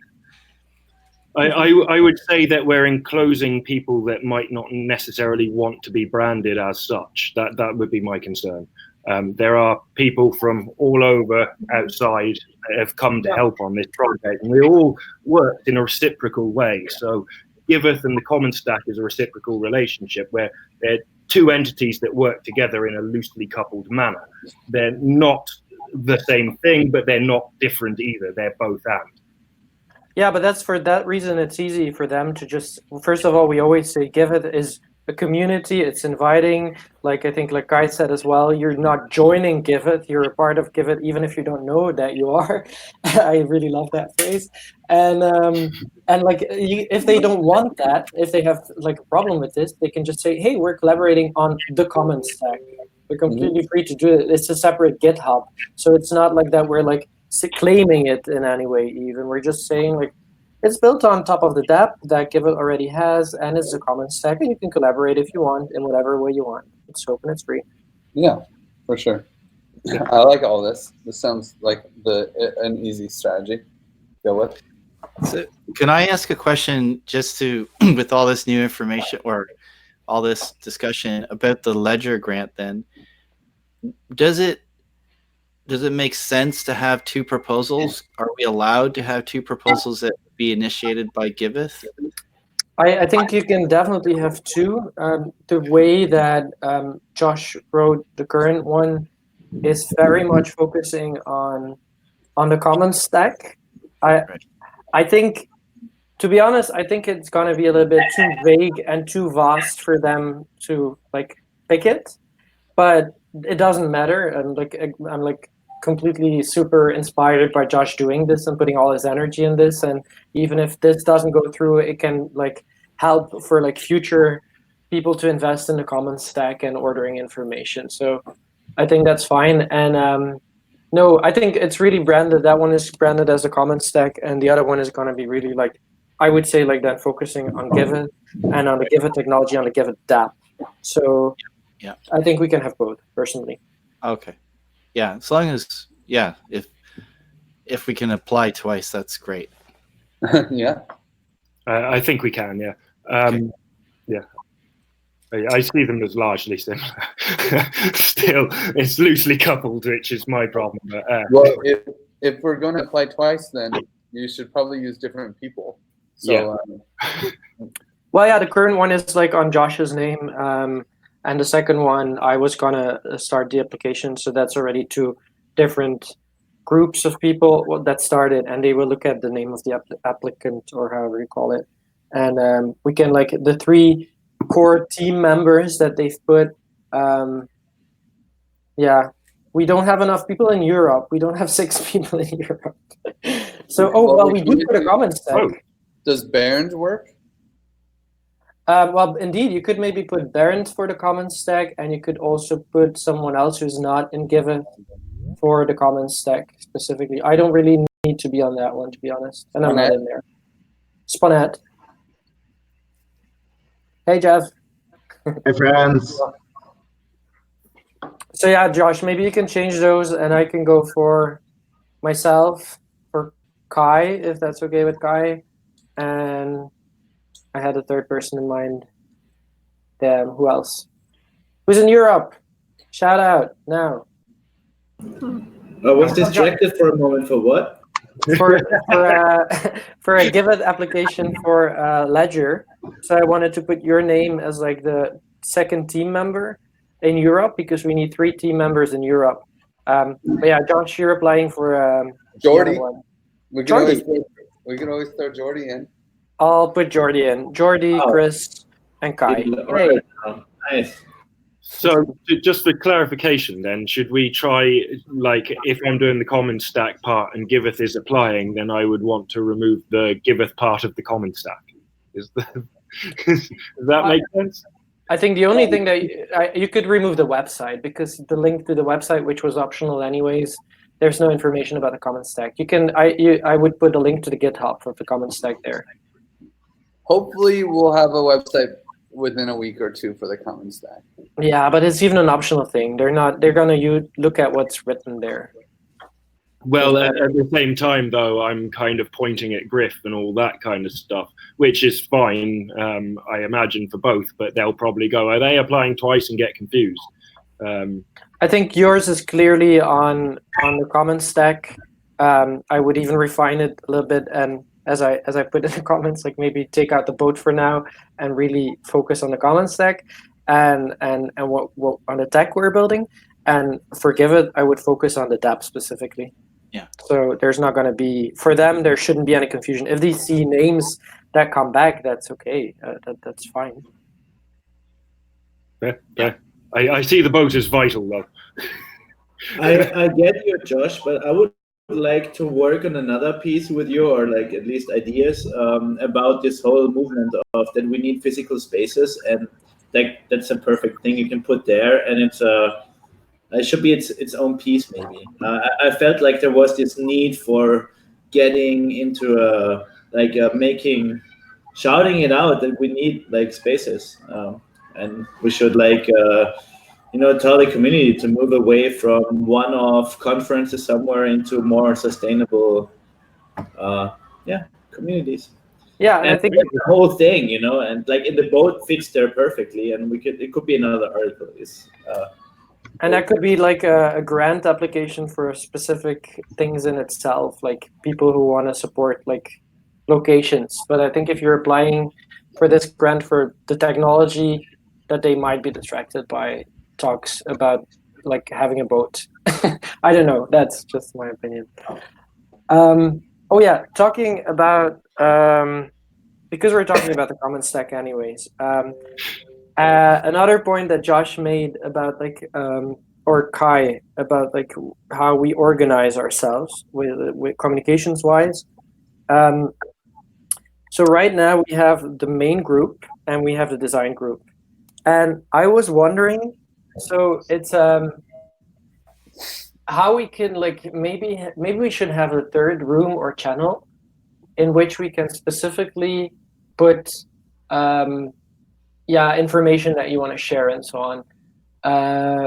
[SPEAKER 2] I would say that we're enclosing people that might not necessarily want to be branded as such. That would be my concern. There are people from all over outside that have come to help on this project, and we all worked in a reciprocal way. So Giveth and the Common Stack is a reciprocal relationship where they're two entities that work together in a loosely coupled manner. They're not the same thing, but they're not different either. They're both and.
[SPEAKER 5] Yeah, but that's for that reason it's easy for them to just, first of all, we always say Giveth is a community, it's inviting. Like, I think, like Guy said as well, you're not joining Giveth, you're a part of Giveth, even if you don't know that you are. I really love that phrase. And like, if they don't want that, if they have like a problem with this, they can just say, hey, we're collaborating on the common stack. We're completely free to do it. It's a separate GitHub. So it's not like that we're like claiming it in any way even. We're just saying, like, it's built on top of the dApp that Giveth already has, and it's a common stack, and you can collaborate if you want in whatever way you want. It's open, it's free.
[SPEAKER 3] Yeah, for sure. I like all this. This sounds like an easy strategy. Go with.
[SPEAKER 4] So, can I ask a question just to, with all this new information or all this discussion about the Ledger grant? Then, does it make sense to have two proposals? Are we allowed to have two proposals that be initiated by Giveth?
[SPEAKER 5] I think you can definitely have two. The way that Josh wrote the current one is very much focusing on on the common stack, I think, to be honest, I think it's gonna be a little bit too vague and too vast for them to like pick it. But it doesn't matter. I'm like completely super inspired by Josh doing this and putting all his energy in this. And even if this doesn't go through, it can like help for like future people to invest in the common stack and ordering information. So I think that's fine. And no, I think it's really branded. That one is branded as a common stack, and the other one is going to be really like, I would say like that, focusing on Giveth and on the Giveth technology, on the Giveth dApp. So
[SPEAKER 4] yeah,
[SPEAKER 5] I think we can have both personally.
[SPEAKER 4] Okay. Yeah, as long as if we can apply twice, that's great.
[SPEAKER 3] Yeah.
[SPEAKER 2] I think we can. Yeah. Yeah. I see them as largely similar. Still, it's loosely coupled, which is my problem. But,
[SPEAKER 3] well, if we're going to apply twice, then you should probably use different people. So,
[SPEAKER 2] yeah.
[SPEAKER 5] Well, yeah, the current one is like on Josh's name, and the second one I was gonna start the application, so that's already two different groups of people that started, and they will look at the name of the applicant or however you call it, and we can like the three core team members that they've put. Yeah, we don't have enough people in Europe. We don't have 6 people in Europe. So, we do put a common stack.
[SPEAKER 3] Does Bernd work?
[SPEAKER 5] Well, indeed, you could maybe put Bernd for the common stack, and you could also put someone else who's not in Giveth for the common stack specifically. I don't really need to be on that one, to be honest, and I'm not in there. Sponet. Hey, Jeff.
[SPEAKER 9] Hey, friends.
[SPEAKER 5] So yeah, Josh, maybe you can change those, and I can go for myself, for Kai, if that's okay with Kai, and I had a third person in mind. Damn, who else? Who's in Europe? Shout out now.
[SPEAKER 1] I was distracted for a moment. For what?
[SPEAKER 5] For a Giveth application for Ledger. So I wanted to put your name as like the second team member in Europe, because we need 3 team members in Europe. But yeah, Josh, you're applying for
[SPEAKER 3] Jordy. We can
[SPEAKER 5] Jordy.
[SPEAKER 3] always throw Jordy in.
[SPEAKER 5] I'll put Jordy in. Jordy, Chris, and Kai.
[SPEAKER 1] Hey. Nice.
[SPEAKER 2] So just for clarification then, should we try, like, if I'm doing the common stack part and Giveth is applying, then I would want to remove the Giveth part of the common stack? Does that make sense?
[SPEAKER 5] I think the only thing that you could remove the website, because the link to the website, which was optional anyways, there's no information about the common stack. You can, I would put a link to the GitHub of the common stack there.
[SPEAKER 3] Hopefully we'll have a website within a week or 2 for the common stack.
[SPEAKER 5] Yeah, but it's even an optional thing. They're gonna look at what's written there.
[SPEAKER 2] Well, at the same time, though, I'm kind of pointing at Griff and all that kind of stuff, which is fine, I imagine, for both, but they'll probably go, are they applying twice, and get confused?
[SPEAKER 5] I think yours is clearly on the common stack. I would even refine it a little bit, and as I put in the comments, like maybe take out the boat for now and really focus on the common stack and what on the tech we're building. And for Giveth, I would focus on the dApp specifically.
[SPEAKER 4] Yeah.
[SPEAKER 5] So there's not going to be, for them, there shouldn't be any confusion. If they see names that come back, that's okay. That's fine.
[SPEAKER 2] Yeah. I see the boat as vital, though.
[SPEAKER 1] I get you, Josh, but I would like to work on another piece with you, or like at least ideas about this whole movement of that we need physical spaces, and like that's a perfect thing you can put there, and it should be its own piece maybe. I felt like there was this need for getting into shouting it out that we need like spaces, and we should like tell the community to move away from one-off conferences somewhere into more sustainable communities.
[SPEAKER 5] Yeah,
[SPEAKER 1] and I think the whole thing, and like in the boat fits there perfectly, and it could be another article.
[SPEAKER 5] And that could be like a grant application for specific things in itself, like people who want to support like locations. But I think if you're applying for this grant for the technology, that they might be distracted by talks about like having a boat. I don't know. That's just my opinion. Oh yeah, talking about because we're talking about the common stack anyways. Another point that Josh made about like or Kai about like how we organize ourselves with communications wise. So right now we have the main group and we have the design group, and I was wondering, so it's how we can like maybe we should have a third room or channel in which we can specifically put information that you want to share and so on.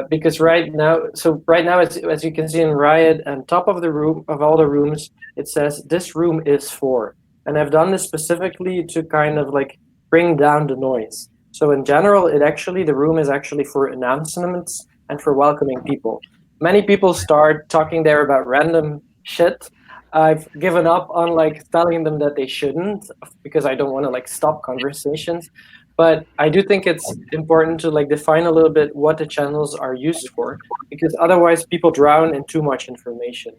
[SPEAKER 5] Because right now, as you can see in Riot, and top of the room of all the rooms, it says this room is for, and I've done this specifically to kind of like bring down the noise. So in general, the room is actually for announcements and for welcoming people. Many people start talking there about random shit. I've given up on like telling them that they shouldn't because I don't want to like stop conversations. But I do think it's important to like define a little bit what the channels are used for, because otherwise people drown in too much information.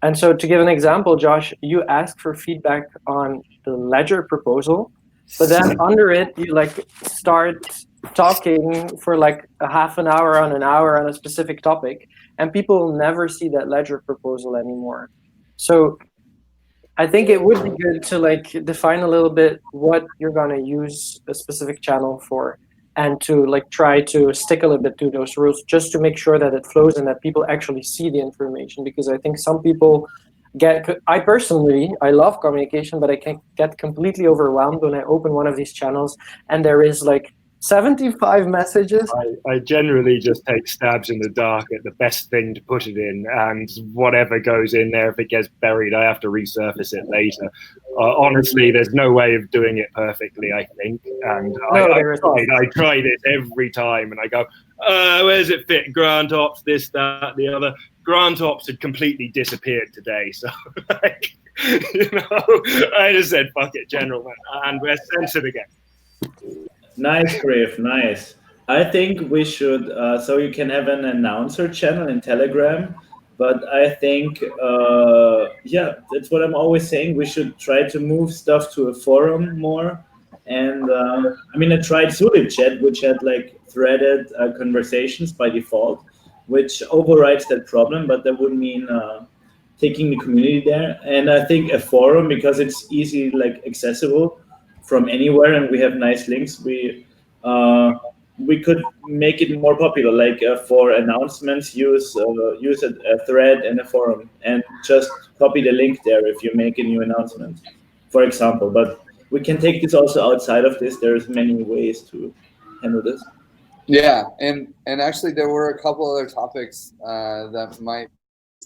[SPEAKER 5] And so to give an example, Josh, you asked for feedback on the ledger proposal, but then under it, you like start talking for like a half an hour on a specific topic, and people will never see that ledger proposal anymore. So I think it would be good to like define a little bit what you're gonna use a specific channel for, and to like try to stick a little bit to those rules just to make sure that it flows and that people actually see the information. Because I think some people I personally love communication, but I can get completely overwhelmed when I open one of these channels and there is like 75 messages.
[SPEAKER 2] I generally just take stabs in the dark at the best thing to put it in, and whatever goes in there, if it gets buried, I have to resurface it later. Honestly, there's no way of doing it perfectly, I think. And I tried it every time, and I go, where's it fit? Grant Ops, this, that, the other. Grant Ops had completely disappeared today, so like, I just said, fuck it, general, and we're censored again.
[SPEAKER 1] Nice, Griff, nice. I think we should, so you can have an announcer channel in Telegram, but I think, that's what I'm always saying. We should try to move stuff to a forum more. And I tried Zulip Chat, which had like threaded conversations by default, which overrides that problem, but that would mean taking the community there. And I think a forum, because it's easy, like accessible from anywhere, and we have nice links, we could make it more popular, like for announcements, use a thread and a forum, and just copy the link there if you make a new announcement, for example. But we can take this also outside of this. There's many ways to handle this.
[SPEAKER 3] Yeah, and actually there were a couple other topics that might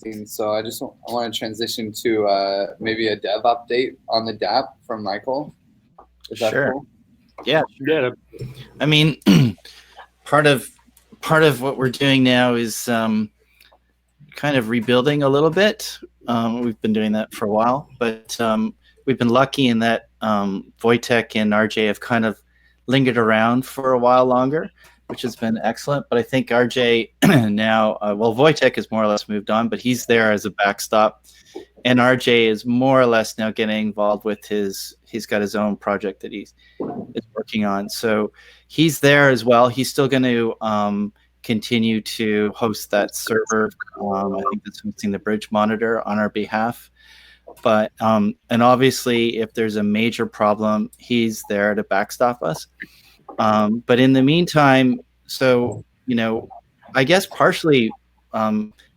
[SPEAKER 3] be, so I want to transition to maybe a dev update on the DApp from Michael. Is that
[SPEAKER 4] Sure.
[SPEAKER 3] cool?
[SPEAKER 4] Yeah. I mean, part of what we're doing now is kind of rebuilding a little bit. We've been doing that for a while, but we've been lucky in that Wojtek and RJ have kind of lingered around for a while longer, which has been excellent. But I think RJ now, Wojtek has more or less moved on, but he's there as a backstop. And RJ is more or less now getting involved with he's got his own project that he's working on. So he's there as well. He's still going to continue to host that server. I think that's hosting the Bridge Monitor on our behalf. But and obviously, if there's a major problem, he's there to backstop us. But in the meantime, so I guess partially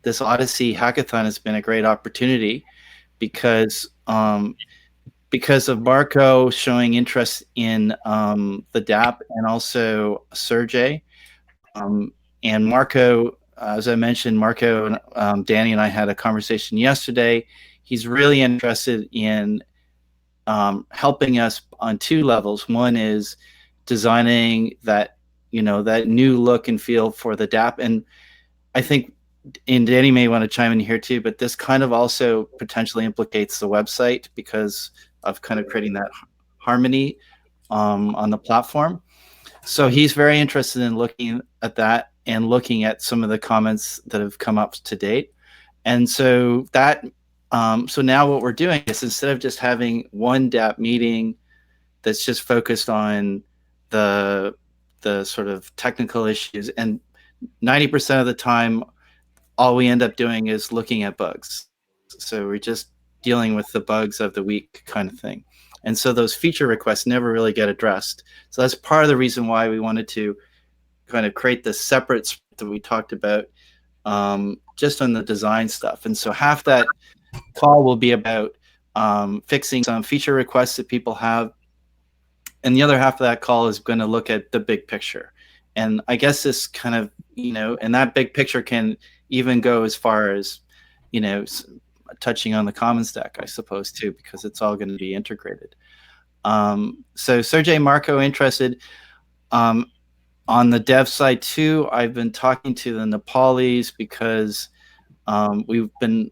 [SPEAKER 4] this Odyssey hackathon has been a great opportunity because of Marco showing interest in the DApp and also Sergey. And Marco, as I mentioned, Marco and Danny and I had a conversation yesterday. He's really interested in helping us on two levels. One is designing that new look and feel for the DApp, and I think, and Danny may want to chime in here too, but this kind of also potentially implicates the website because of kind of creating that harmony on the platform. So he's very interested in looking at that and looking at some of the comments that have come up to date. And so that So now what we're doing is, instead of just having one DApp meeting that's just focused on the sort of technical issues, and 90% of the time, all we end up doing is looking at bugs. So we're just dealing with the bugs of the week kind of thing. And so those feature requests never really get addressed. So that's part of the reason why we wanted to kind of create this separate sprint that we talked about, just on the design stuff. And so half that call will be about fixing some feature requests that people have, and the other half of that call is going to look at the big picture. And I guess this kind of, and that big picture can even go as far as, touching on the common stack, I suppose, too, because it's all going to be integrated. So Sergey, Marco, interested. On the dev side too, I've been talking to the Nepalis because we've been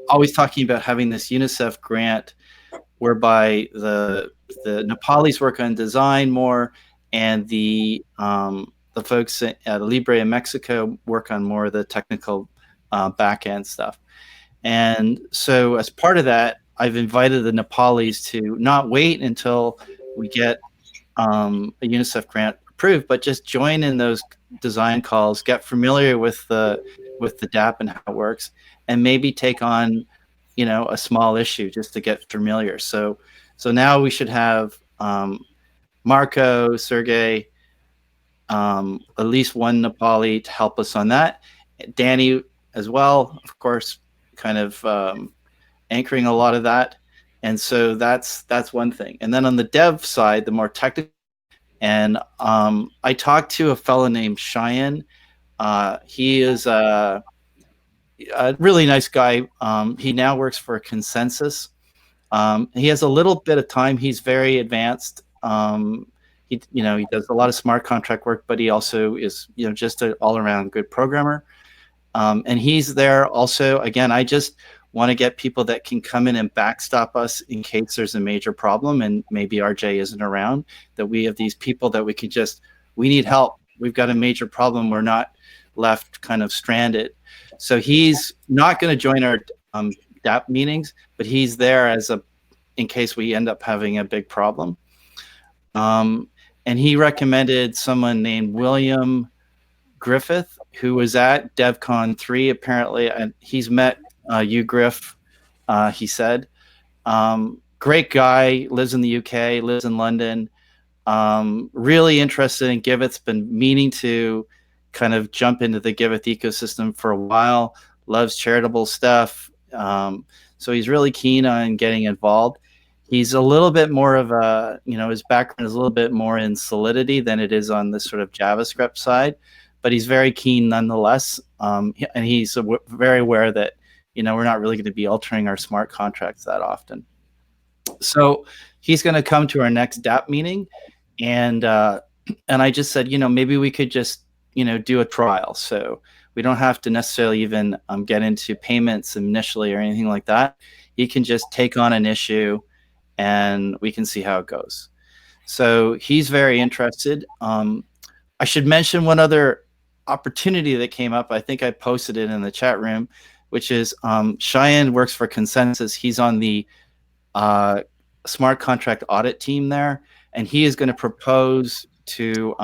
[SPEAKER 4] always talking about having this UNICEF grant whereby the Nepalis work on design more, and the folks at Libre in Mexico work on more of the technical back end stuff. And so as part of that, I've invited the Nepalis to not wait until we get a UNICEF grant approved, but just join in those design calls, get familiar with the DApp and how it works, and maybe take on a small issue just to get familiar. So now we should have Marco, Sergey, at least one Nepali to help us on that. Danny as well, of course, kind of anchoring a lot of that. And so that's one thing. And then on the dev side, the more technical, and I talked to a fellow named Cheyenne. He is a really nice guy. He now works for Consensus. He has a little bit of time. He's very advanced. He does a lot of smart contract work, but he also is, just an all-around good programmer. And he's there also. Again, I just want to get people that can come in and backstop us in case there's a major problem and maybe RJ isn't around, that we have these people that we need help. We've got a major problem. We're not left kind of stranded. So he's not going to join our DApp meetings, but he's there in case we end up having a big problem. And he recommended someone named William Griffith, who was at DevCon 3 apparently, and he's met you, Griff, he said. Great guy, lives in the UK, lives in London, really interested in Giveth, been meaning to kind of jump into the Giveth ecosystem for a while, loves charitable stuff. So he's really keen on getting involved. He's a little bit more of a, his background is a little bit more in Solidity than it is on the sort of JavaScript side, but he's very keen nonetheless. And he's very aware that, we're not really going to be altering our smart contracts that often. So he's going to come to our next DApp meeting. And I just said, maybe we could just, do a trial. So we don't have to necessarily even get into payments initially or anything like that. He can just take on an issue and we can see how it goes. So he's very interested. I should mention one other opportunity that came up. I think I posted it in the chat room, which is Cheyenne works for Consensus. He's on the smart contract audit team there, and he is going to propose to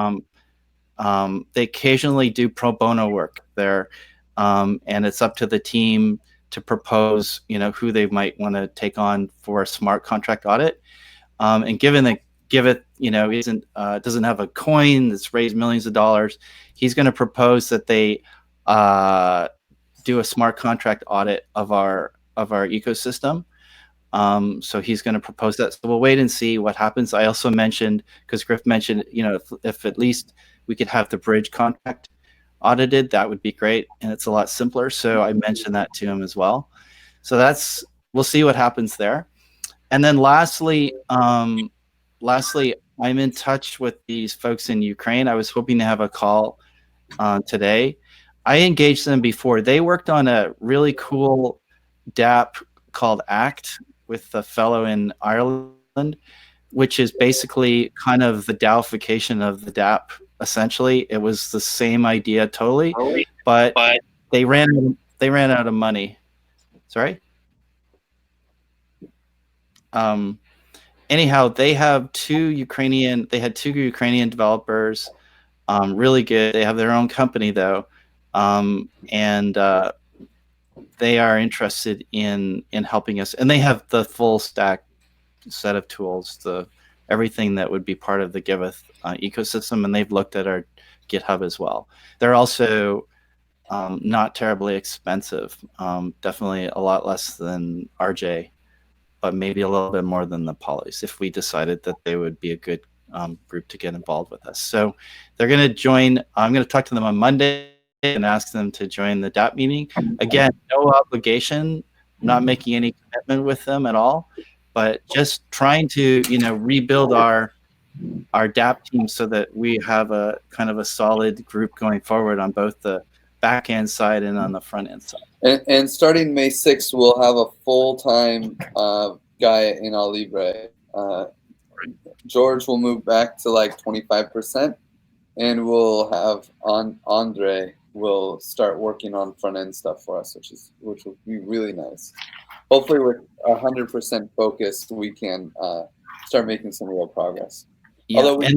[SPEAKER 4] they occasionally do pro bono work there, and it's up to the team to propose who they might want to take on for a smart contract audit. And given that Giveth isn't doesn't have a coin that's raised millions of dollars, he's going to propose that they do a smart contract audit of our ecosystem. So he's going to propose that. So we'll wait and see what happens. I also mentioned, because Griff mentioned, if at least we could have the bridge contract audited, that would be great, and it's a lot simpler. So I mentioned that to him as well. So we'll see what happens there. And then lastly, I'm in touch with these folks in Ukraine. I was hoping to have a call today. I engaged them before. They worked on a really cool DApp called ACT with a fellow in Ireland, which is basically kind of the DAOification of the DApp. Essentially, it was the same idea totally, but they ran out of money. Sorry? anyhow, they have two Ukrainian developers, really good. They have their own company though, and they are interested in helping us, and they have the full stack set of tools, everything that would be part of the Giveth ecosystem, and they've looked at our GitHub as well. They're also not terribly expensive, definitely a lot less than RJ, but maybe a little bit more than the Polys if we decided that they would be a good group to get involved with us. So they're going to join. I'm going to talk to them on Monday and ask them to join the DAP meeting. Again, no obligation, not making any commitment with them at all, but just trying to, rebuild our DAP team so that we have a kind of a solid group going forward on both the back end side and on the front end side.
[SPEAKER 3] And starting May 6th, we'll have a full-time guy in Al Libre. George will move back to like 25%, and we'll have Andre will start working on front end stuff for us, which will be really nice. Hopefully, with 100% focused, we can start making some real progress.
[SPEAKER 4] Yeah,
[SPEAKER 3] although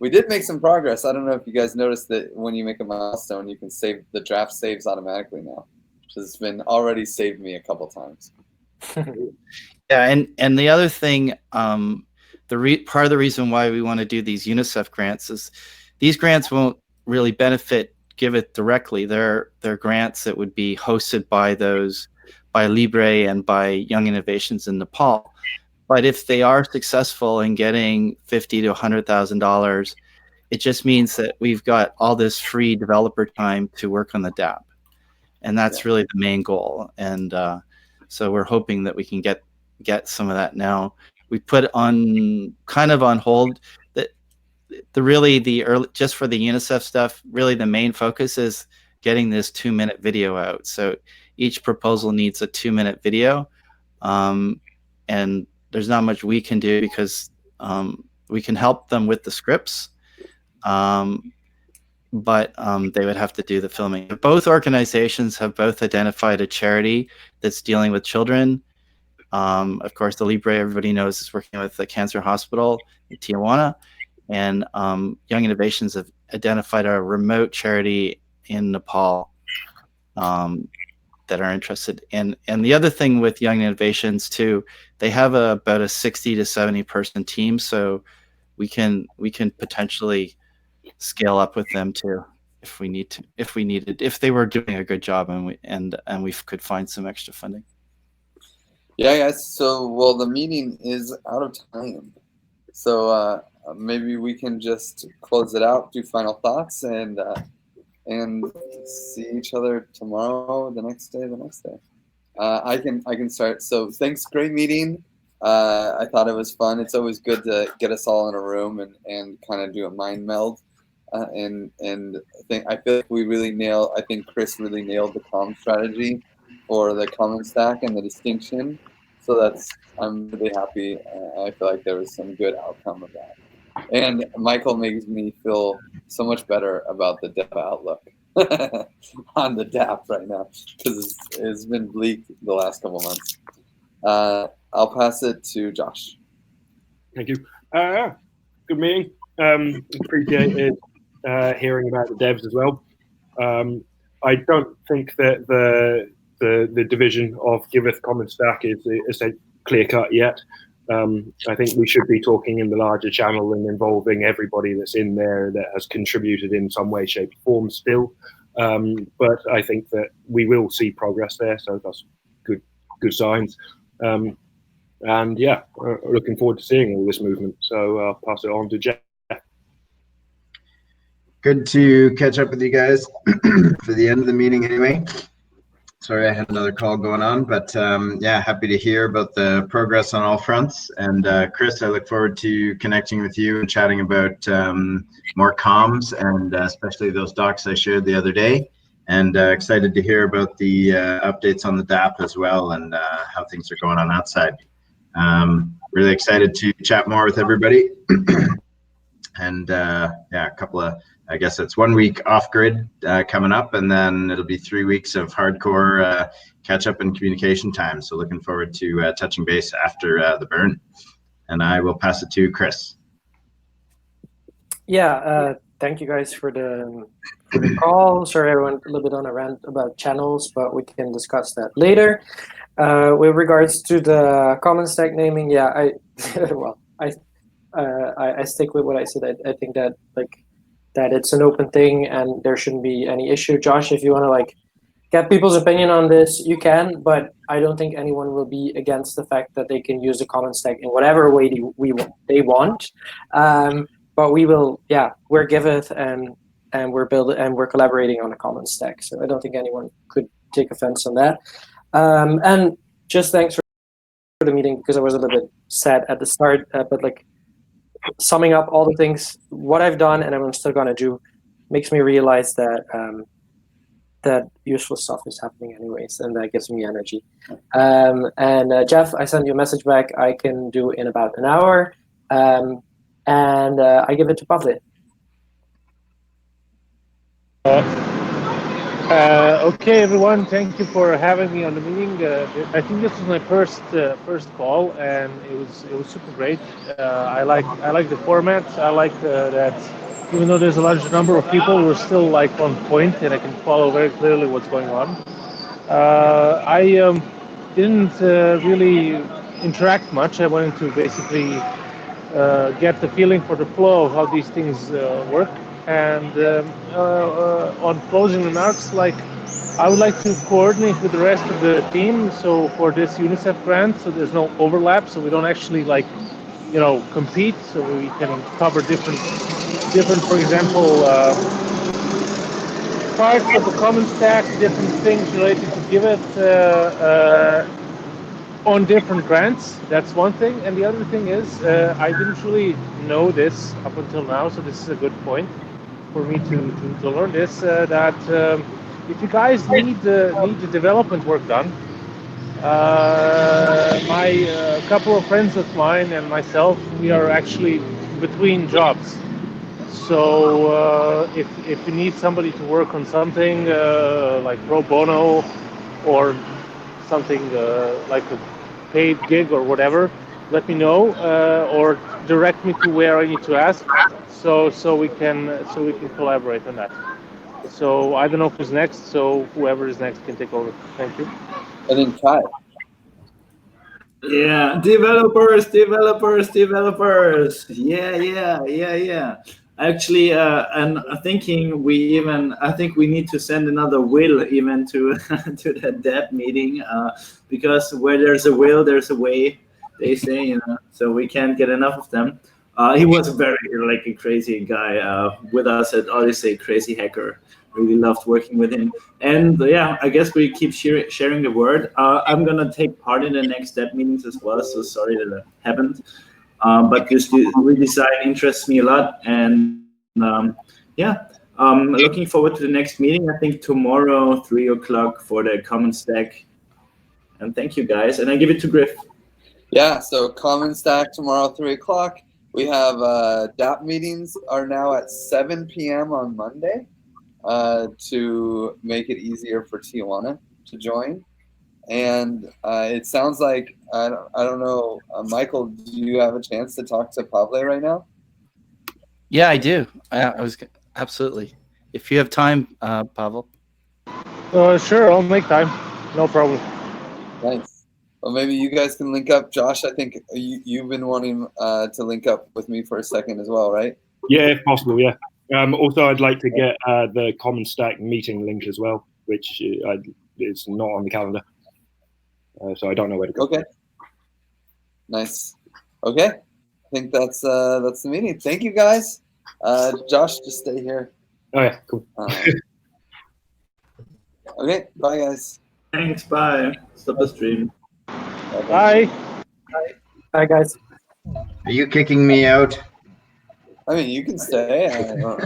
[SPEAKER 3] we did make some progress. I don't know if you guys noticed that when you make a milestone, you can save the draft saves automatically now, which has been already saved me a couple times.
[SPEAKER 4] Yeah, and the other thing, part of the reason why we want to do these UNICEF grants is these grants won't really benefit Giveth directly. They're grants that would be hosted by Libre and by Young Innovations in Nepal. But if they are successful in getting $50,000 to $100,000, it just means that we've got all this free developer time to work on the DApp, and that's really the main goal. And so we're hoping that we can get some of that now. We put on hold that just for the UNICEF stuff. Really, the main focus is getting this 2-minute video out. So each proposal needs a 2-minute video, and there's not much we can do because we can help them with the scripts, but they would have to do the filming. Both organizations have both identified a charity that's dealing with children. Of course, the Libre, everybody knows, is working with the Cancer Hospital in Tijuana, and Young Innovations have identified a remote charity in Nepal that are interested. And the other thing with Young Innovations too, they have about a 60 to 70 person team, so we can potentially scale up with them too if they were doing a good job and we could find some extra funding.
[SPEAKER 3] Yeah, guys. So the meeting is out of time, so maybe we can just close it out, do final thoughts, and see each other tomorrow, the next day. I can start. So thanks, great meeting. I thought it was fun. It's always good to get us all in a room and kind of do a mind meld. And I feel like we really nailed. I think Chris really nailed the comm strategy for the common stack and the distinction. So I'm really happy. I feel like there was some good outcome of that. And Michael makes me feel so much better about the dev outlook on the DApp right now because it's been bleak the last couple months. I'll pass it to Josh.
[SPEAKER 2] Thank you. Good meeting. Appreciated hearing about the devs as well. I don't think that the division of Giveth Common Stack is clear cut yet. I think we should be talking in the larger channel and involving everybody that's in there that has contributed in some way, shape, or form still. But I think that we will see progress there, so that's good signs. And yeah, looking forward to seeing all this movement. So I'll pass it on to Jeff.
[SPEAKER 9] Good to catch up with you guys for the end of the meeting anyway. Sorry, I had another call going on, but yeah, happy to hear about the progress on all fronts. And Chris, I look forward to connecting with you and chatting about more comms and especially those docs I shared the other day. And excited to hear about the updates on the DApp as well and how things are going on that side. Really excited to chat more with everybody. And yeah, a couple of I guess it's 1 week off grid coming up, and then it'll be 3 weeks of hardcore catch up and communication time. So looking forward to touching base after the burn. And I will pass it to Chris.
[SPEAKER 5] Yeah, thank you guys for the call. Sorry, I went a little bit on a rant about channels, but we can discuss that later. With regards to the common stack naming, yeah, I stick with what I said. I think that that it's an open thing and there shouldn't be any issue. Josh, if you want to get people's opinion on this, you can, but I don't think anyone will be against the fact that they can use the common stack in whatever way they want. But we will, we're Giveth and we're collaborating on a common stack. So I don't think anyone could take offense on that. And just thanks for the meeting, because I was a little bit sad at the start, but summing up all the things, what I've done and I'm still gonna do, makes me realize that that useful stuff is happening anyways, and that gives me energy. And Jeff, I sent you a message back. I can do in about an hour, and I give it to Pavle.
[SPEAKER 7] Okay, everyone. Thank you for having me on the meeting. I think this was my first call, and it was super great. I like the format. I like that even though there's a large number of people, we're still on point, and I can follow very clearly what's going on. I didn't really interact much. I wanted to basically get the feeling for the flow of how these things work. And on closing remarks, I would like to coordinate with the rest of the team. So for this UNICEF grant, so there's no overlap, so we don't actually compete. So we can cover different, for example, parts of the common stack, different things related to Giveth on different grants. That's one thing. And the other thing is, I didn't really know this up until now, so this is a good point for me to learn this, that if you guys need the development work done, my couple of friends of mine and myself, we are actually between jobs. So if you need somebody to work on something like pro bono or something like a paid gig or whatever, let me know or direct me to where I need to ask. So we can collaborate on that. So I don't know who's next. So whoever is next can take over. Thank you.
[SPEAKER 3] I think Kai.
[SPEAKER 1] Yeah, developers. Yeah. Actually, and thinking I think we need to send another will even to to that dev meeting, because where there's a will, there's a way, they say, so we can't get enough of them. He was very a crazy guy with us at Odyssey, crazy hacker. Really loved working with him. And I guess we keep sharing the word. I'm gonna take part in the next step meetings as well, so sorry that it happened. But this redesign interests me a lot, and looking forward to the next meeting. I think tomorrow, 3 o'clock for the common stack. And thank you guys. And I give it to Griff.
[SPEAKER 3] Yeah, so common stack tomorrow, 3 o'clock. We have DApp meetings are now at 7 p.m. on Monday to make it easier for Tijuana to join. And it sounds like, I don't know, Michael, do you have a chance to talk to Pavle right now?
[SPEAKER 4] Yeah, I do. I was absolutely. If you have time, Pavel.
[SPEAKER 7] Sure, I'll make time. No problem.
[SPEAKER 3] Nice. Well, maybe you guys can link up. Josh, I think you've been wanting to link up with me for a second as well, right?
[SPEAKER 2] Yeah, if possible, yeah. Also, I'd like to get the Common Stack meeting link as well, which is not on the calendar. So I don't know where to go.
[SPEAKER 3] Okay. Nice. Okay. I think that's the meeting. Thank you, guys. Josh, just stay here.
[SPEAKER 2] Oh, yeah, cool.
[SPEAKER 3] Okay, bye, guys.
[SPEAKER 1] Thanks, bye. Stop the stream.
[SPEAKER 7] Bye.
[SPEAKER 5] Bye, guys.
[SPEAKER 9] Are you kicking me out?
[SPEAKER 3] I mean, you can stay. I don't know.